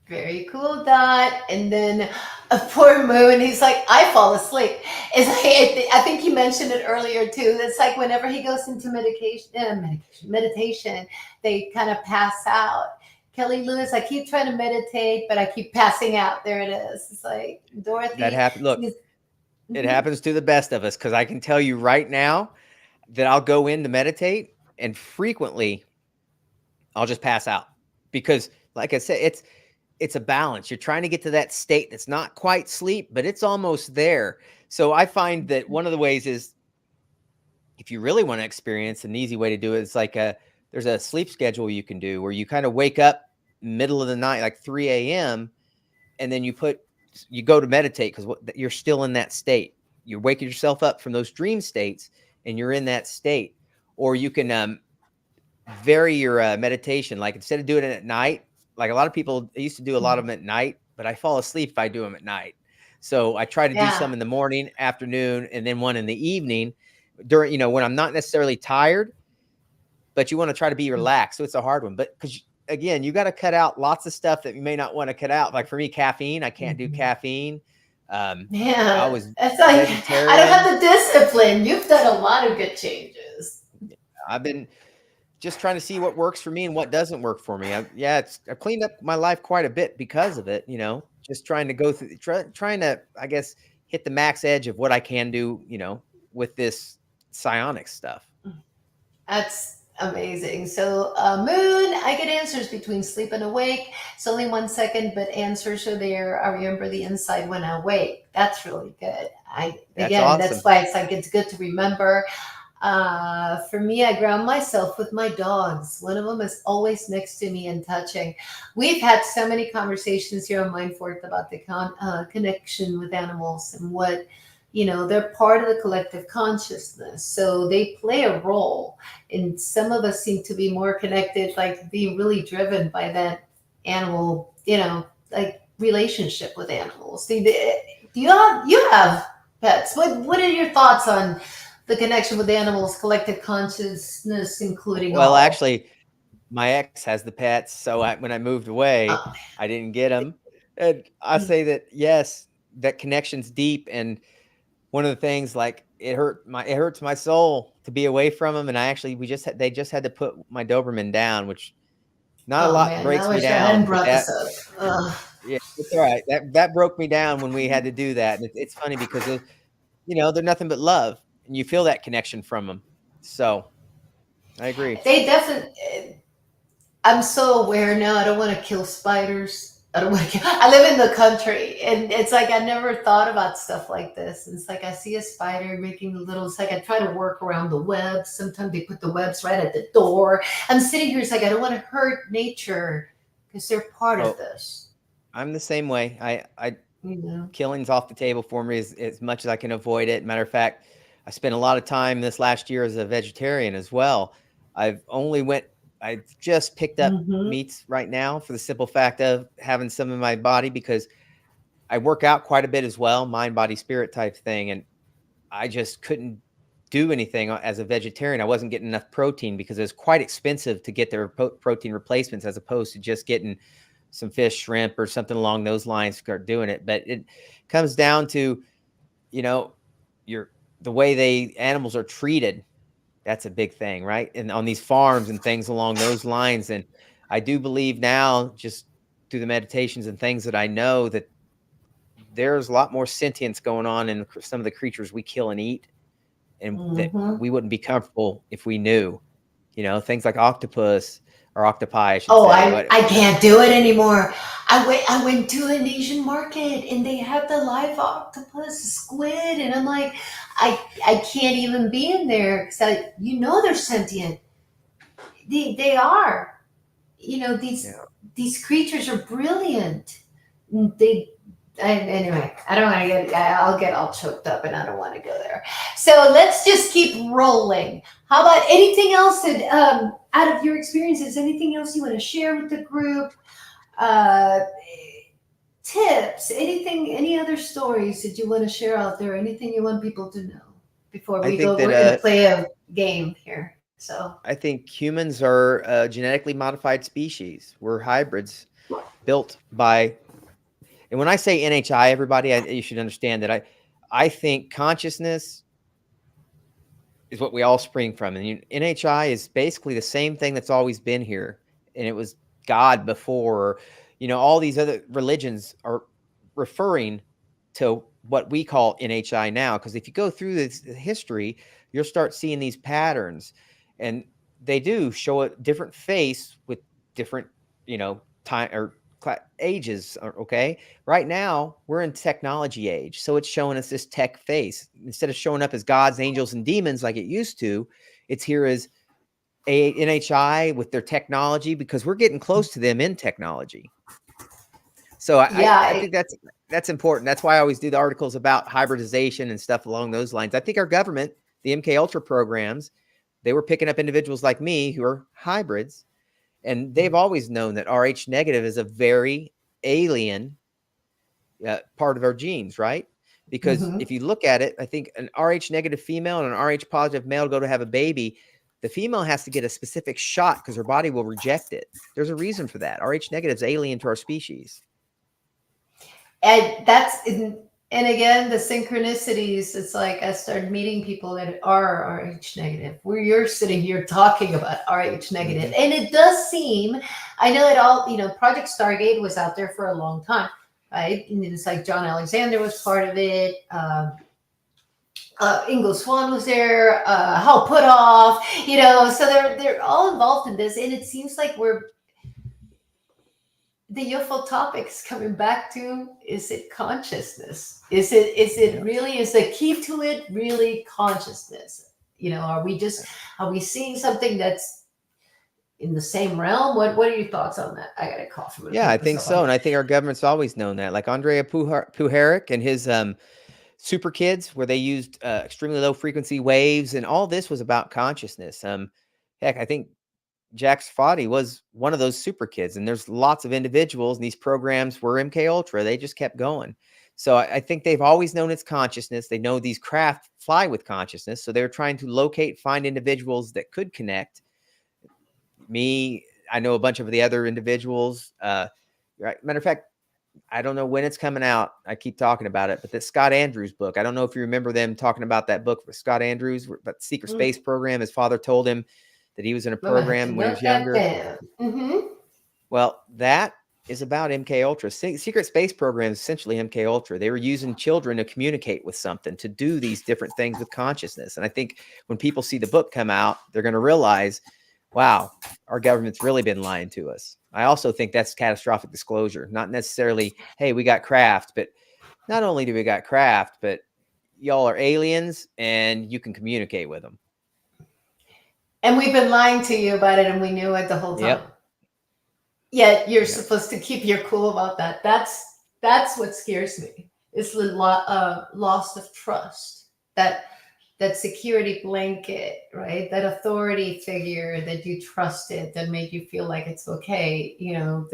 Very cool, Dot. And then a poor Moon, he's like, I fall asleep. It's like, I think you mentioned it earlier too. It's like whenever he goes into meditation, they kind of pass out. Kelly Lewis, I keep trying to meditate, but I keep passing out. There it is. It's like, Dorothy. That happens. Look, it happens to the best of us, because I can tell you right now that I'll go in to meditate and frequently I'll just pass out, because like I said, it's a balance. You're trying to get to that state that's not quite sleep, but it's almost there. So I find that one of the ways is, if you really want to experience, an easy way to do it is like there's a sleep schedule you can do where you kind of wake up middle of the night, like 3 a.m. and then you go to meditate, because you're still in that state. You're waking yourself up from those dream states and you're in that state. Or you can vary your meditation. Like instead of doing it at night, like a lot of people, I used to do a lot of them at night, but I fall asleep if I do them at night. So I try to do some in the morning, afternoon, and then one in the evening during, when I'm not necessarily tired, but you want to try to be relaxed. So it's a hard one, but because again, you got to cut out lots of stuff that you may not want to cut out. Like for me, caffeine, I can't do caffeine. Yeah, I was it's like, I don't have the discipline. You've done a lot of good changes. I've been just trying to see what works for me and what doesn't work for me. I've cleaned up my life quite a bit because of it, just trying to go through, trying to, I guess, hit the max edge of what I can do, with this psionics stuff. That's amazing. So Moon, I get answers between sleep and awake. It's only 1 second, but answers are there. I remember the inside when I wake. That's really good. That's awesome. That's why it's like, it's good to remember. For me, I ground myself with my dogs. One of them is always next to me and touching. We've had so many conversations here on Mindforked about the connection with animals and what, they're part of the collective consciousness. So they play a role. And some of us seem to be more connected, like being really driven by that animal, like relationship with animals. Do you have pets? What are your thoughts on the connection with animals, collective consciousness, including actually, my ex has the pets. So when I moved away, I didn't get them. And I say that, yes, that connection's deep. And one of the things, like, it hurts my soul to be away from them. And they just had to put my Doberman down, which not a Oh lot man, breaks I me wish I hadn't down, but brought this up. Ugh. yeah, it's all right. That broke me down when we had to do that. And it's funny because they're nothing but love, and you feel that connection from them. So I agree. They definitely. I'm so aware now. I don't want to kill spiders. I don't want to. I live in the country, and it's like I never thought about stuff like this. It's like I see a spider making the little. It's like I try to work around the webs. Sometimes they put the webs right at the door. I'm sitting here. It's like I don't want to hurt nature because they're part of this. I'm the same way. I You killing's off the table for me as much as I can avoid it. Matter of fact, I spent a lot of time this last year as a vegetarian as well. I just picked up know. meats right now for the simple fact of having some in my body, because I work out quite a bit as well, mind, body, spirit type thing. And I just couldn't do anything as a vegetarian. I wasn't getting enough protein because it was quite expensive to get their protein replacements, as opposed to just getting some fish, shrimp, or something along those lines to start doing it. But it comes down to, the way animals are treated. That's a big thing, right? And on these farms and things along those lines. And I do believe now, just through the meditations and things that I know, that there's a lot more sentience going on in some of the creatures we kill and eat, and that we wouldn't be comfortable if we knew, things like octopus or octopi, I should say. I can't do it anymore. I went to an Asian market and they had the live octopus, squid, and I'm like, I can't even be in there because they're sentient. They are. These creatures are brilliant. Anyway, I don't want to I'll get all choked up and I don't want to go there. So let's just keep rolling. How about anything else that, out of your experiences, anything else you want to share with the group? Tips, any other stories that you want to share out there? Anything you want people to know before we go? We're going to play a game here. So I think humans are a genetically modified species. We're hybrids built by, and when I say NHI, everybody, you should understand that I think consciousness is what we all spring from. And NHI is basically the same thing that's always been here. And it was God before, all these other religions are referring to what we call NHI now. Because if you go through this history, you'll start seeing these patterns. And they do show a different face with different, time or ages. Okay. Right now we're in technology age. So it's showing us this tech face. Instead of showing up as gods, angels, and demons like it used to, it's here as a NHI with their technology, because we're getting close to them in technology. So I think that's important. That's why I always do the articles about hybridization and stuff along those lines. I think our government, the MK Ultra programs, they were picking up individuals like me who are hybrids, and they've always known that Rh negative is a very alien part of our genes, right? Because if you look at it, I think an Rh negative female and an Rh positive male go to have a baby. The female has to get a specific shot because her body will reject it. There's a reason for that. Rh negative is alien to our species. And and again, the synchronicities, it's like I started meeting people that are Rh negative. You're sitting here talking about Rh negative. And it does seem, I know it all, Project Stargate was out there for a long time, right? And it's like John Alexander was part of it. Ingo Swann was there, Hal Puthoff, so they're all involved in this. And it seems like the UFO topic is coming back to, is it consciousness? Is the key to it really consciousness? Are we seeing something that's in the same realm? What are your thoughts on that? I got a call from I think so. And I think our government's always known that, like Andrea Puharich and his super kids, where they used extremely low frequency waves, and all this was about consciousness. Heck, I think Jack Foddy was one of those super kids, and there's lots of individuals, and these programs were MK Ultra. They just kept going. So I think they've always known it's consciousness. They know these craft fly with consciousness. So they're trying to find individuals that could connect. Me, I know a bunch of the other individuals. Right. Matter of fact, I don't know when it's coming out. I keep talking about it, but that Scott Andrews book, I don't know if you remember them talking about that book with Scott Andrews, about the secret space program. His father told him that he was in a program when he was younger. Well, that is about MK Ultra. Secret space program is essentially MK Ultra. They were using children to communicate with something, to do these different things with consciousness. And I think when people see the book come out, they're going to realize, wow, our government's really been lying to us. I also think that's catastrophic disclosure, not necessarily, hey, we got craft, but not only do we got craft, but y'all are aliens and you can communicate with them. And we've been lying to you about it, and we knew it the whole time. Yep. Yet you're supposed to keep your cool about that. That's what scares me. It's the loss of trust. That security blanket, right? That authority figure that you trusted that made you feel like it's okay. You know.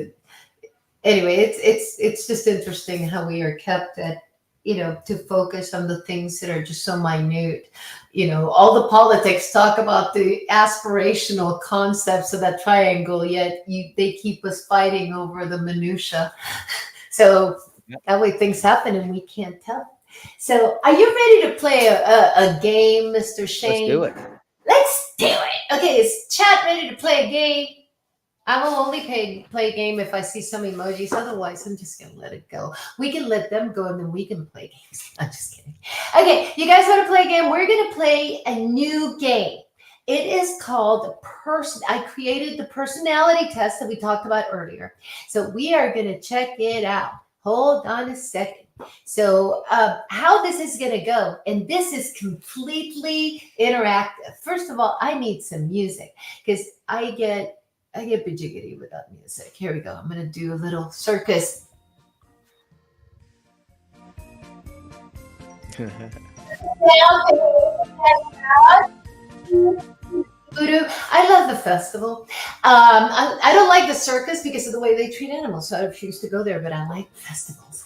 Anyway, it's just interesting how we are kept at, to focus on the things that are just so minute. All the politics talk about the aspirational concepts of that triangle, yet they keep us fighting over the minutia. So that way things happen and we can't tell. So are you ready to play a game, Mr. Shane? Let's do it. Let's do it. Okay, is chat ready to play a game? I will only play a game if I see some emojis. Otherwise, I'm just going to let it go. We can let them go and then we can play games. I'm just kidding. Okay, you guys want to play a game? We're going to play a new game. It is called I created the personality test that we talked about earlier. So we are going to check it out. Hold on a second. So how this is going to go, and this is completely interactive. First of all, I need some music because I get bajiggity without music. Here we go. I'm going to do a little circus. I love the festival. I don't like the circus because of the way they treat animals, so I refuse to go there, but I like festivals.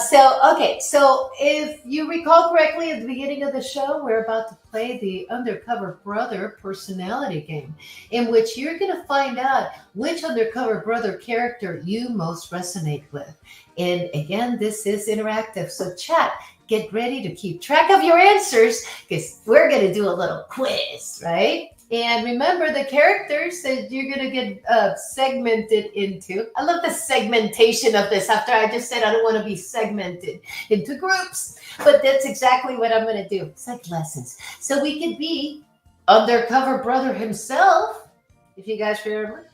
So if you recall correctly at the beginning of the show, we're about to play the Undercover Brother personality game, in which you're going to find out which Undercover Brother character you most resonate with. And again, this is interactive, so chat, get ready to keep track of your answers because we're going to do a little quiz, right? And remember the characters that you're going to get segmented into. I love the segmentation of this after I just said I don't want to be segmented into groups. But that's exactly what I'm going to do. It's like lessons. So we could be Undercover Brother himself, if you guys remember.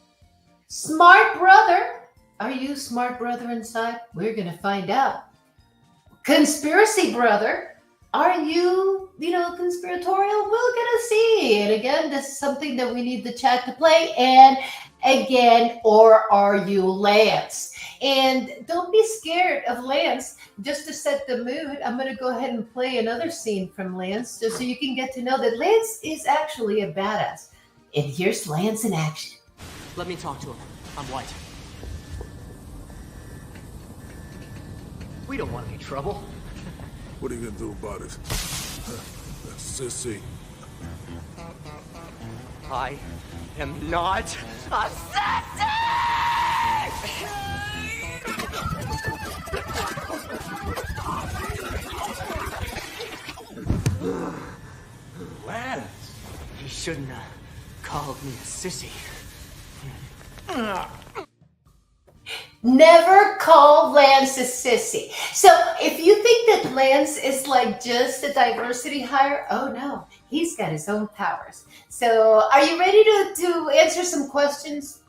Smart Brother. Are you Smart Brother inside? We're going to find out. Conspiracy Brother. Are you, conspiratorial? We're going to see. And again, this is something that we need the chat to play. And again, or are you Lance? And don't be scared of Lance. Just to set the mood, I'm going to go ahead and play another scene from Lance just so you can get to know that Lance is actually a badass. And here's Lance in action. Let me talk to him. I'm White. We don't want any trouble. What are you gonna do about it? Sissy. I am not a sissy! Lance! He shouldn't have called me a sissy. Never call Lance a sissy. So if you think that Lance is like just a diversity hire, oh no, he's got his own powers. So are you ready to answer some questions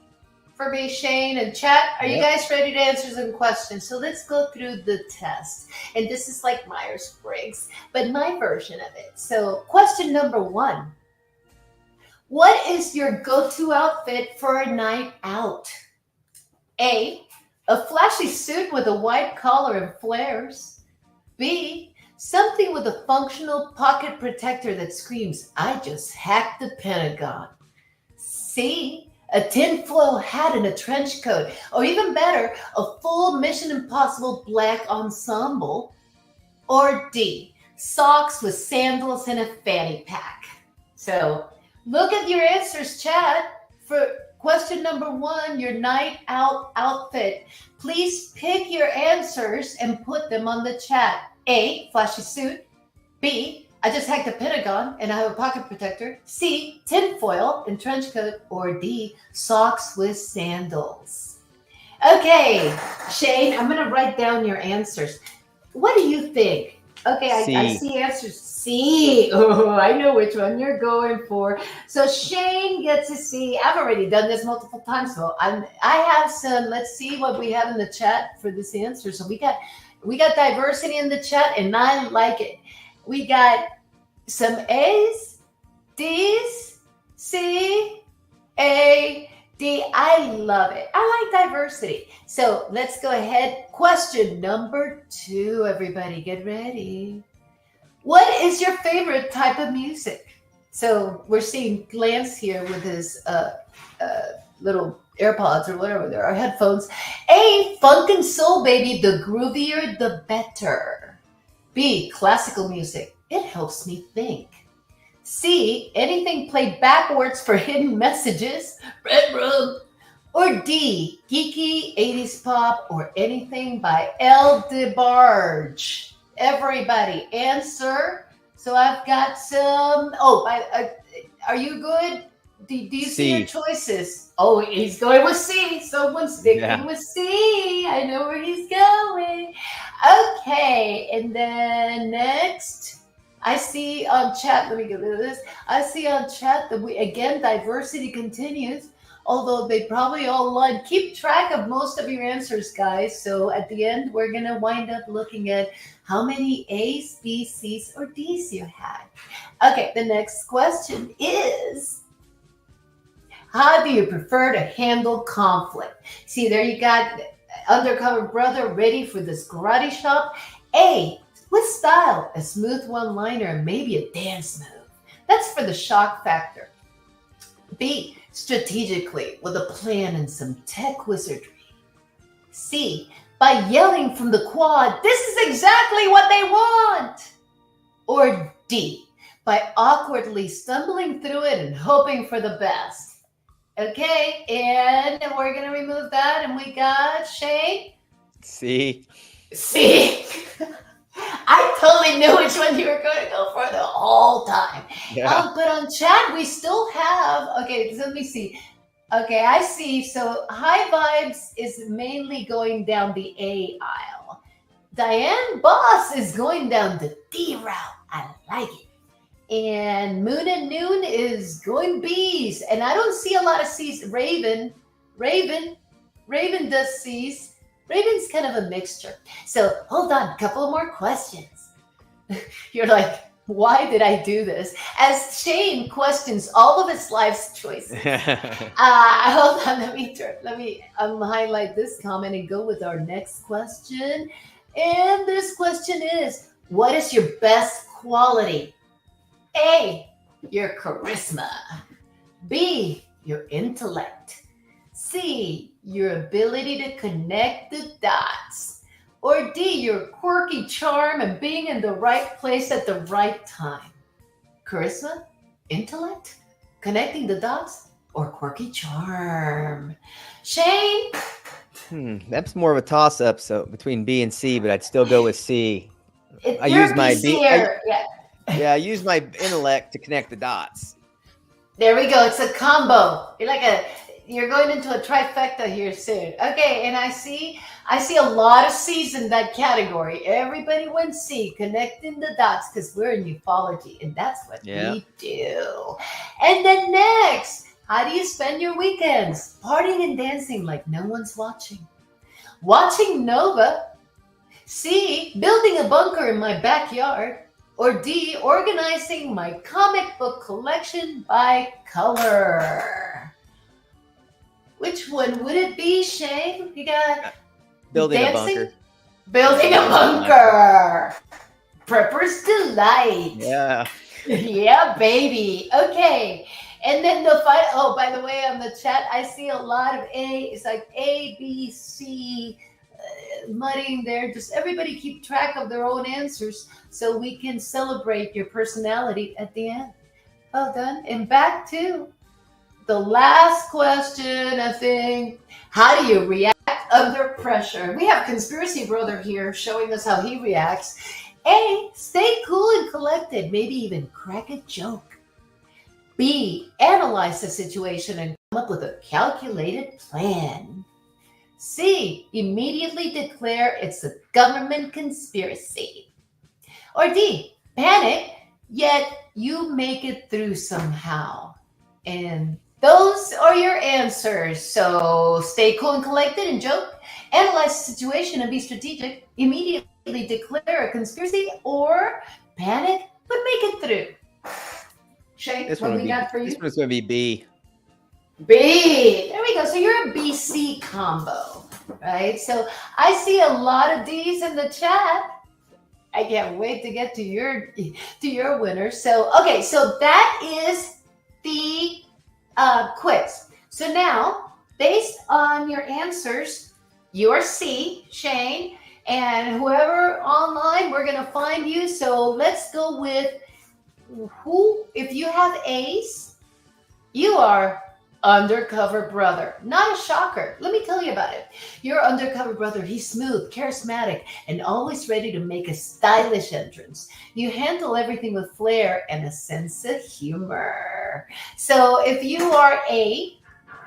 for me, Shane and chat? Are you guys ready to answer some questions? So let's go through the test. And this is like Myers-Briggs, but my version of it. So question number 1. What is your go-to outfit for a night out? A flashy suit with a white collar and flares. B, something with a functional pocket protector that screams, I just hacked the Pentagon. C, a tinfoil hat and a trench coat. Or even better, a full Mission Impossible black ensemble. Or D, socks with sandals and a fanny pack. So look at your answers, chat. question number 1, your night out outfit. Please pick your answers and put them on the chat. A, flashy suit. B, I just hacked the Pentagon and I have a pocket protector. C, tinfoil and trench coat. Or D, socks with sandals. Okay, Shane, I'm going to write down your answers. What do you think? Okay, I see answers. C. Oh, I know which one you're going for. So Shane gets a C. I've already done this multiple times, so I have some. Let's see what we have in the chat for this answer. So we got diversity in the chat, and I like it. We got some A's, D's, C, A, D. I love it. I like diversity. So let's go ahead. Question number 2, everybody. Get ready. What is your favorite type of music? So we're seeing Lance here with his little AirPods or whatever there are, headphones. A, funk and soul, baby. The groovier, the better. B, classical music. It helps me think. C, anything played backwards for hidden messages. Red Room. Or D, geeky 80s pop or anything by El DeBarge. Everybody answer. So I've got some. Oh, are you good? Do you see your choices? Oh, he's going with C. Someone's sticking with C. I know where he's going. Okay, and then next, I see on chat. Let me get rid of this. I see on chat that diversity continues. Although they probably all lied. Keep track of most of your answers, guys. So at the end, we're going to wind up looking at how many A's, B's, C's, or D's you had. Okay, the next question is, how do you prefer to handle conflict? See, there you got undercover brother ready for this karate shop. A, with style, a smooth one-liner, maybe a dance move. That's for the shock factor. B, strategically, with a plan and some tech wizardry. C, by yelling from the quad, this is exactly what they want. Or D, by awkwardly stumbling through it and hoping for the best. Okay, and we're going to remove that, and we got Shane. C. I totally knew which one you were going to go for the whole time. Yeah. But on chat, we still have, okay, let me see. Okay, I see. So High Vibes is mainly going down the A aisle. Diane Boss is going down the D route. I like it. And Moon and Noon is going B's. And I don't see a lot of C's. Raven does C's. Raven's kind of a mixture. So hold on, a couple more questions. You're like, why did I do this? As Shane questions all of his life's choices. Hold on, let me highlight this comment and go with our next question. And this question is, what is your best quality? A, your charisma. B, your intellect. C, your ability to connect the dots. Or D, your quirky charm and being in the right place at the right time. Charisma, intellect, connecting the dots, or quirky charm. Shane? That's more of a toss-up, so between B and C, but I'd still go with C. I use my intellect to connect the dots. There we go. It's a combo. You're going into a trifecta here soon. Okay, and I see a lot of C's in that category. Everybody went C, connecting the dots, because we're in ufology, and that's what we do. And then next, how do you spend your weekends? Partying and dancing like no one's watching. Watching Nova. C, building a bunker in my backyard. Or D, organizing my comic book collection by color. Which one would it be, Shane? You got building dancing? a bunker. Building a bunker. Prepper's delight. Yeah. Yeah, baby. Okay. And then by the way, on the chat, I see a lot of A. It's like A, B, C, muddying there. Just everybody keep track of their own answers so we can celebrate your personality at the end. Well done. And back to the last question, I think. How do you react under pressure? We have Conspiracy Brother here showing us how he reacts. A, stay cool and collected, maybe even crack a joke. B, analyze the situation and come up with a calculated plan. C, immediately declare it's a government conspiracy. Or D, panic, yet you make it through somehow. And those are your answers. So stay cool and collected and joke, analyze the situation and be strategic, immediately declare a conspiracy, or panic, but make it through. Shane, This what one we got for this you? one's going to be B. B. There we go. So you're a BC combo, right? So I see a lot of D's in the chat. I can't wait to get to your winner. So okay, so that is the quiz. So now, based on your answers, you're C, Shane, and whoever online, we're gonna find you. So let's go with who. If you have A's, you are undercover brother. Not a shocker. Let me tell you about it. Your undercover brother, he's smooth, charismatic, and always ready to make a stylish entrance. You handle everything with flair and a sense of humor. So if you are A,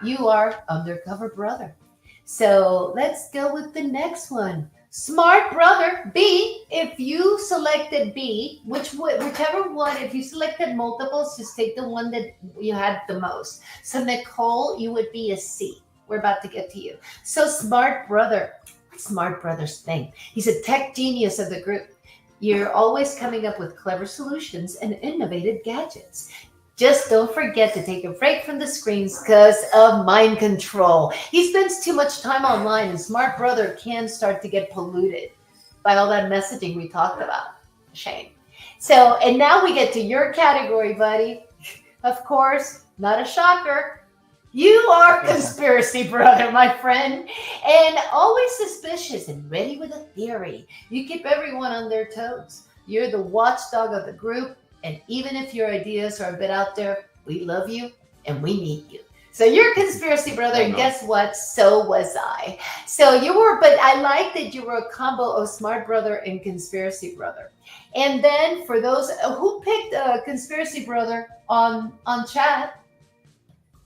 you are undercover brother. So let's go with the next one. Smart brother. B, if you selected B, whichever one, if you selected multiples, just take the one that you had the most. So Nicole, you would be a C. We're about to get to you. So smart brother. What's smart brother's thing? He's a tech genius of the group. You're always coming up with clever solutions and innovative gadgets. Just don't forget to take a break from the screens because of mind control. He spends too much time online, and smart brother can start to get polluted by all that messaging we talked about. Shame. So, and now we get to your category, buddy. Of course, not a shocker. You are conspiracy brother, my friend, and always suspicious and ready with a theory. You keep everyone on their toes. You're the watchdog of the group. And even if your ideas are a bit out there, we love you and we need you. So you're conspiracy brother, and guess what? So was I. So you were, but I like that you were a combo of smart brother and conspiracy brother. And then for those who picked conspiracy brother on chat,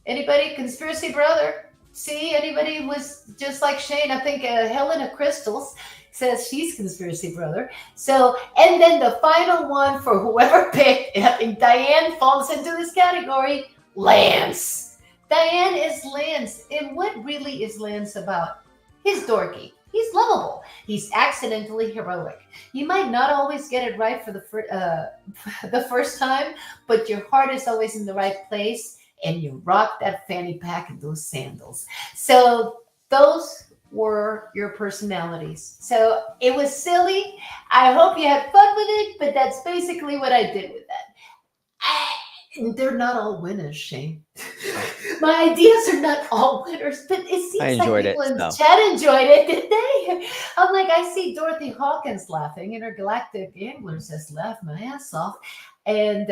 anybody conspiracy brother? See, anybody was just like Shane? I think Helena Crystals says she's conspiracy brother. So, and then the final one for whoever picked, I think Diane falls into this category, Lance. Diane is Lance. And what really is Lance about? He's dorky. He's lovable. He's accidentally heroic. You might not always get it right for the first time, but your heart is always in the right place, and you rock that fanny pack and those sandals. So those were your personalities. So it was silly. I hope you had fun with it, but that's basically what I did with that. They're not all winners, Shane. My ideas are not all winners, but it seems like people in the chat enjoyed it, did they? I'm like, I see Dorothy Hawkins laughing, Intergalactic Angler says, laugh my ass off. And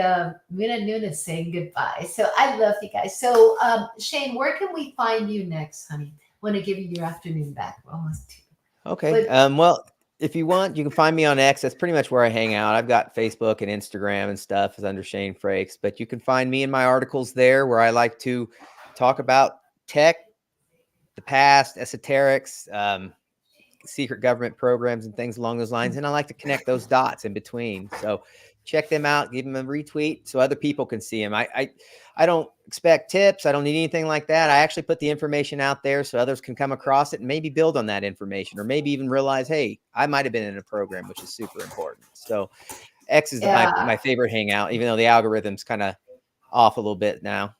Mina Nunes saying goodbye. So I love you guys. So Shane, where can we find you next, honey? Want to give you your afternoon back. We're almost two. Okay. Well, if you want, you can find me on X. That's pretty much where I hang out. I've got Facebook and Instagram and stuff is under Shane Frakes, but you can find me in my articles there where I like to talk about tech, the past, esoterics, secret government programs and things along those lines. And I like to connect those dots in between. So check them out, give them a retweet so other people can see them. I don't expect tips. I don't need anything like that. I actually put the information out there so others can come across it and maybe build on that information, or maybe even realize, hey, I might have been in a program, which is super important. So X is my favorite hangout, even though the algorithm's kind of off a little bit now.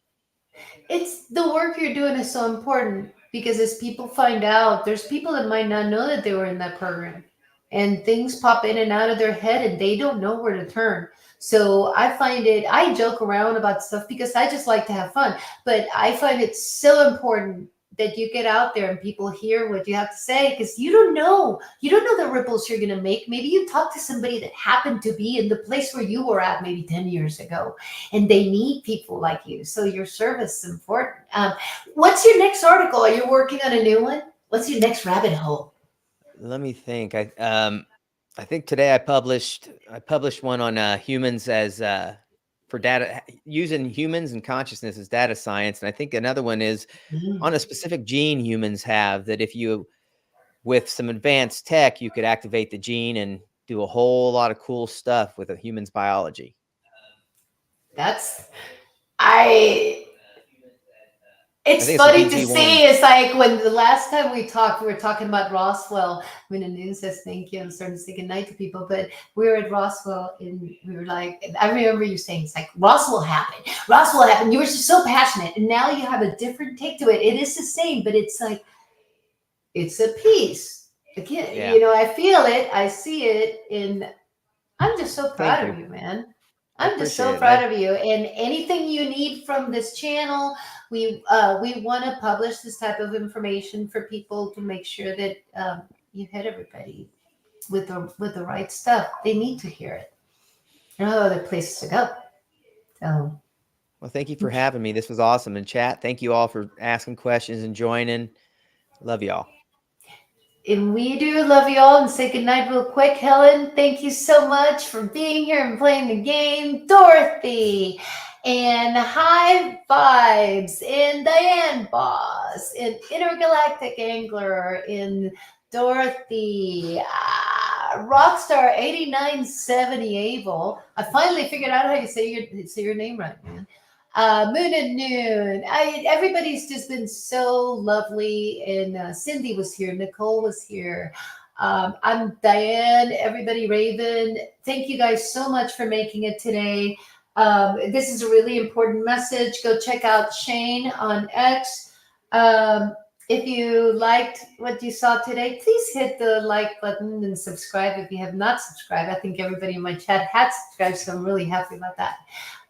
It's the work you're doing is so important, because as people find out, there's people that might not know that they were in that program, and things pop in and out of their head and they don't know where to turn. So I joke around about stuff because I just like to have fun, but I find it so important that you get out there and people hear what you have to say, because you don't know the ripples you're going to make. Maybe you talk to somebody that happened to be in the place where you were at maybe 10 years ago, and they need people like you. So your service is important. What's your next article? Are you working on a new one? What's your next rabbit hole? Let me think. I think today I published one on humans as for data, using humans and consciousness as data science. And I think another one is on a specific gene humans have, that if you, with some advanced tech, you could activate the gene and do a whole lot of cool stuff with a human's biology. It's funny to see. It's like when the last time we talked, we were talking about Roswell. When the news says thank you, I'm starting to say goodnight to people. But we were at Roswell, and we were like, I remember you saying, it's like, Roswell happened. Roswell happened. You were just so passionate. And now you have a different take to it. It is the same, but it's like, it's a piece. Again, Yeah. you know, I feel it. I see it. And I'm just so proud of you, man. I'm just so proud of you. And anything you need from this channel, we want to publish this type of information for people to make sure that you hit everybody with the right stuff. They need to hear it. There are no other places to go. So, well, thank you for having me. This was awesome. And chat, thank you all for asking questions and joining. Love y'all. And we do love you all, and say goodnight real quick. Helen, thank you so much for being here and playing the game. Dorothy, and High Vibes, and Diane Boss, and Intergalactic Angler, and Dorothy, Rockstar 8970 Able. I finally figured out how you say your name right, man. Moon and Noon. Everybody's just been so lovely. And Cindy was here. Nicole was here. I'm Diane. Everybody, Raven. Thank you guys so much for making it today. This is a really important message. Go check out Shane on X. If you liked what you saw today, please hit the like button and subscribe if you have not subscribed. I think everybody in my chat had subscribed, so I'm really happy about that.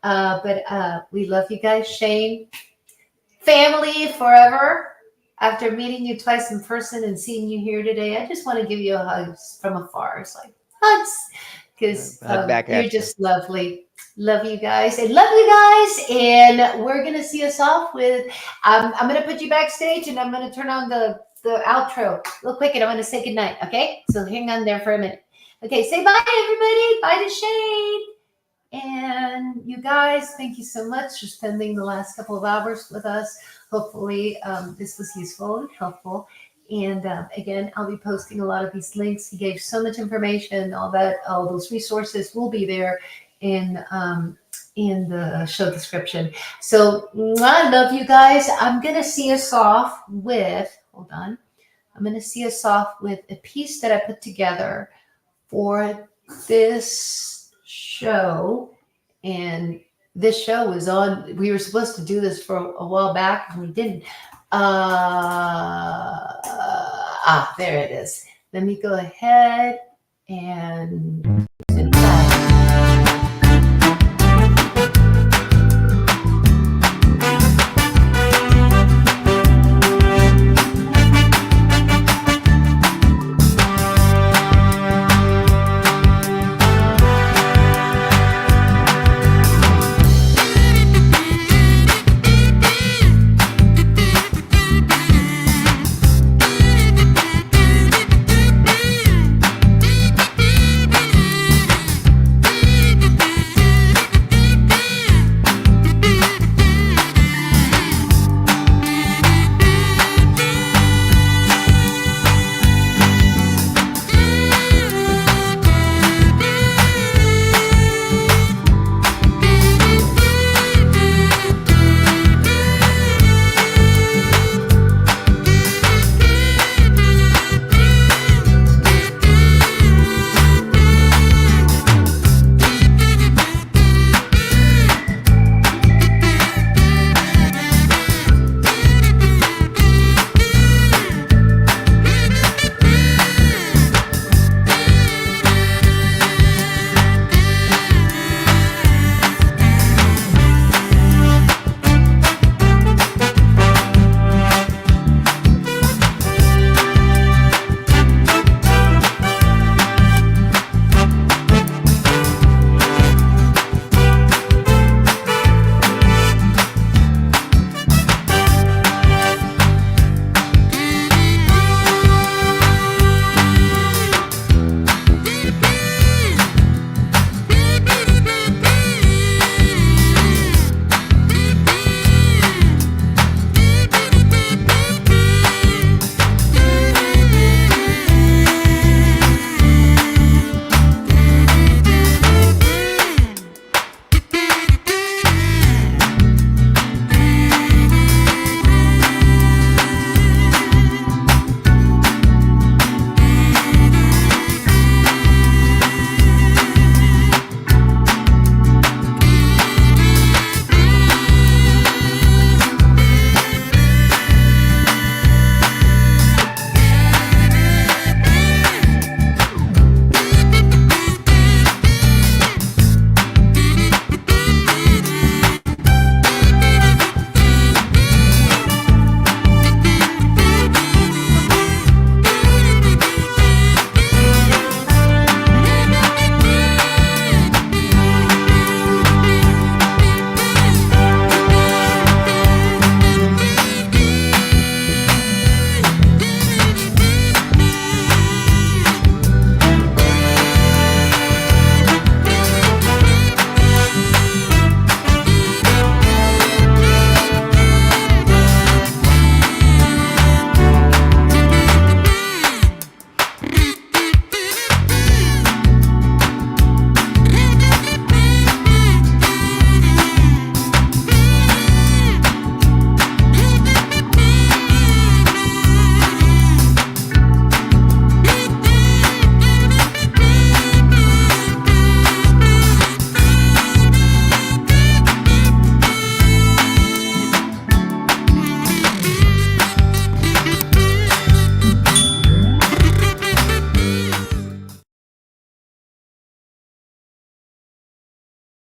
But we love you guys. Shane, family forever. After meeting you twice in person and seeing you here today, I just want to give you a hug from afar. It's like hugs, because you're just lovely. Love you guys, and love you guys. And we're gonna see us off with. I'm gonna put you backstage, and I'm gonna turn on the outro real quick, and I'm gonna say goodnight. Okay, so hang on there for a minute. Okay, say bye, everybody. Bye to Shane. And you guys, thank you so much for spending the last couple of hours with us. Hopefully this was useful and helpful. And again, I'll be posting a lot of these links. He gave so much information. All those resources will be there in the show description. So I love you guys. I'm going to see us off with, hold on. I'm going to see us off with a piece that I put together for this show. And this show was on, we were supposed to do this for a while back, and we didn't. There it is. Let me go ahead and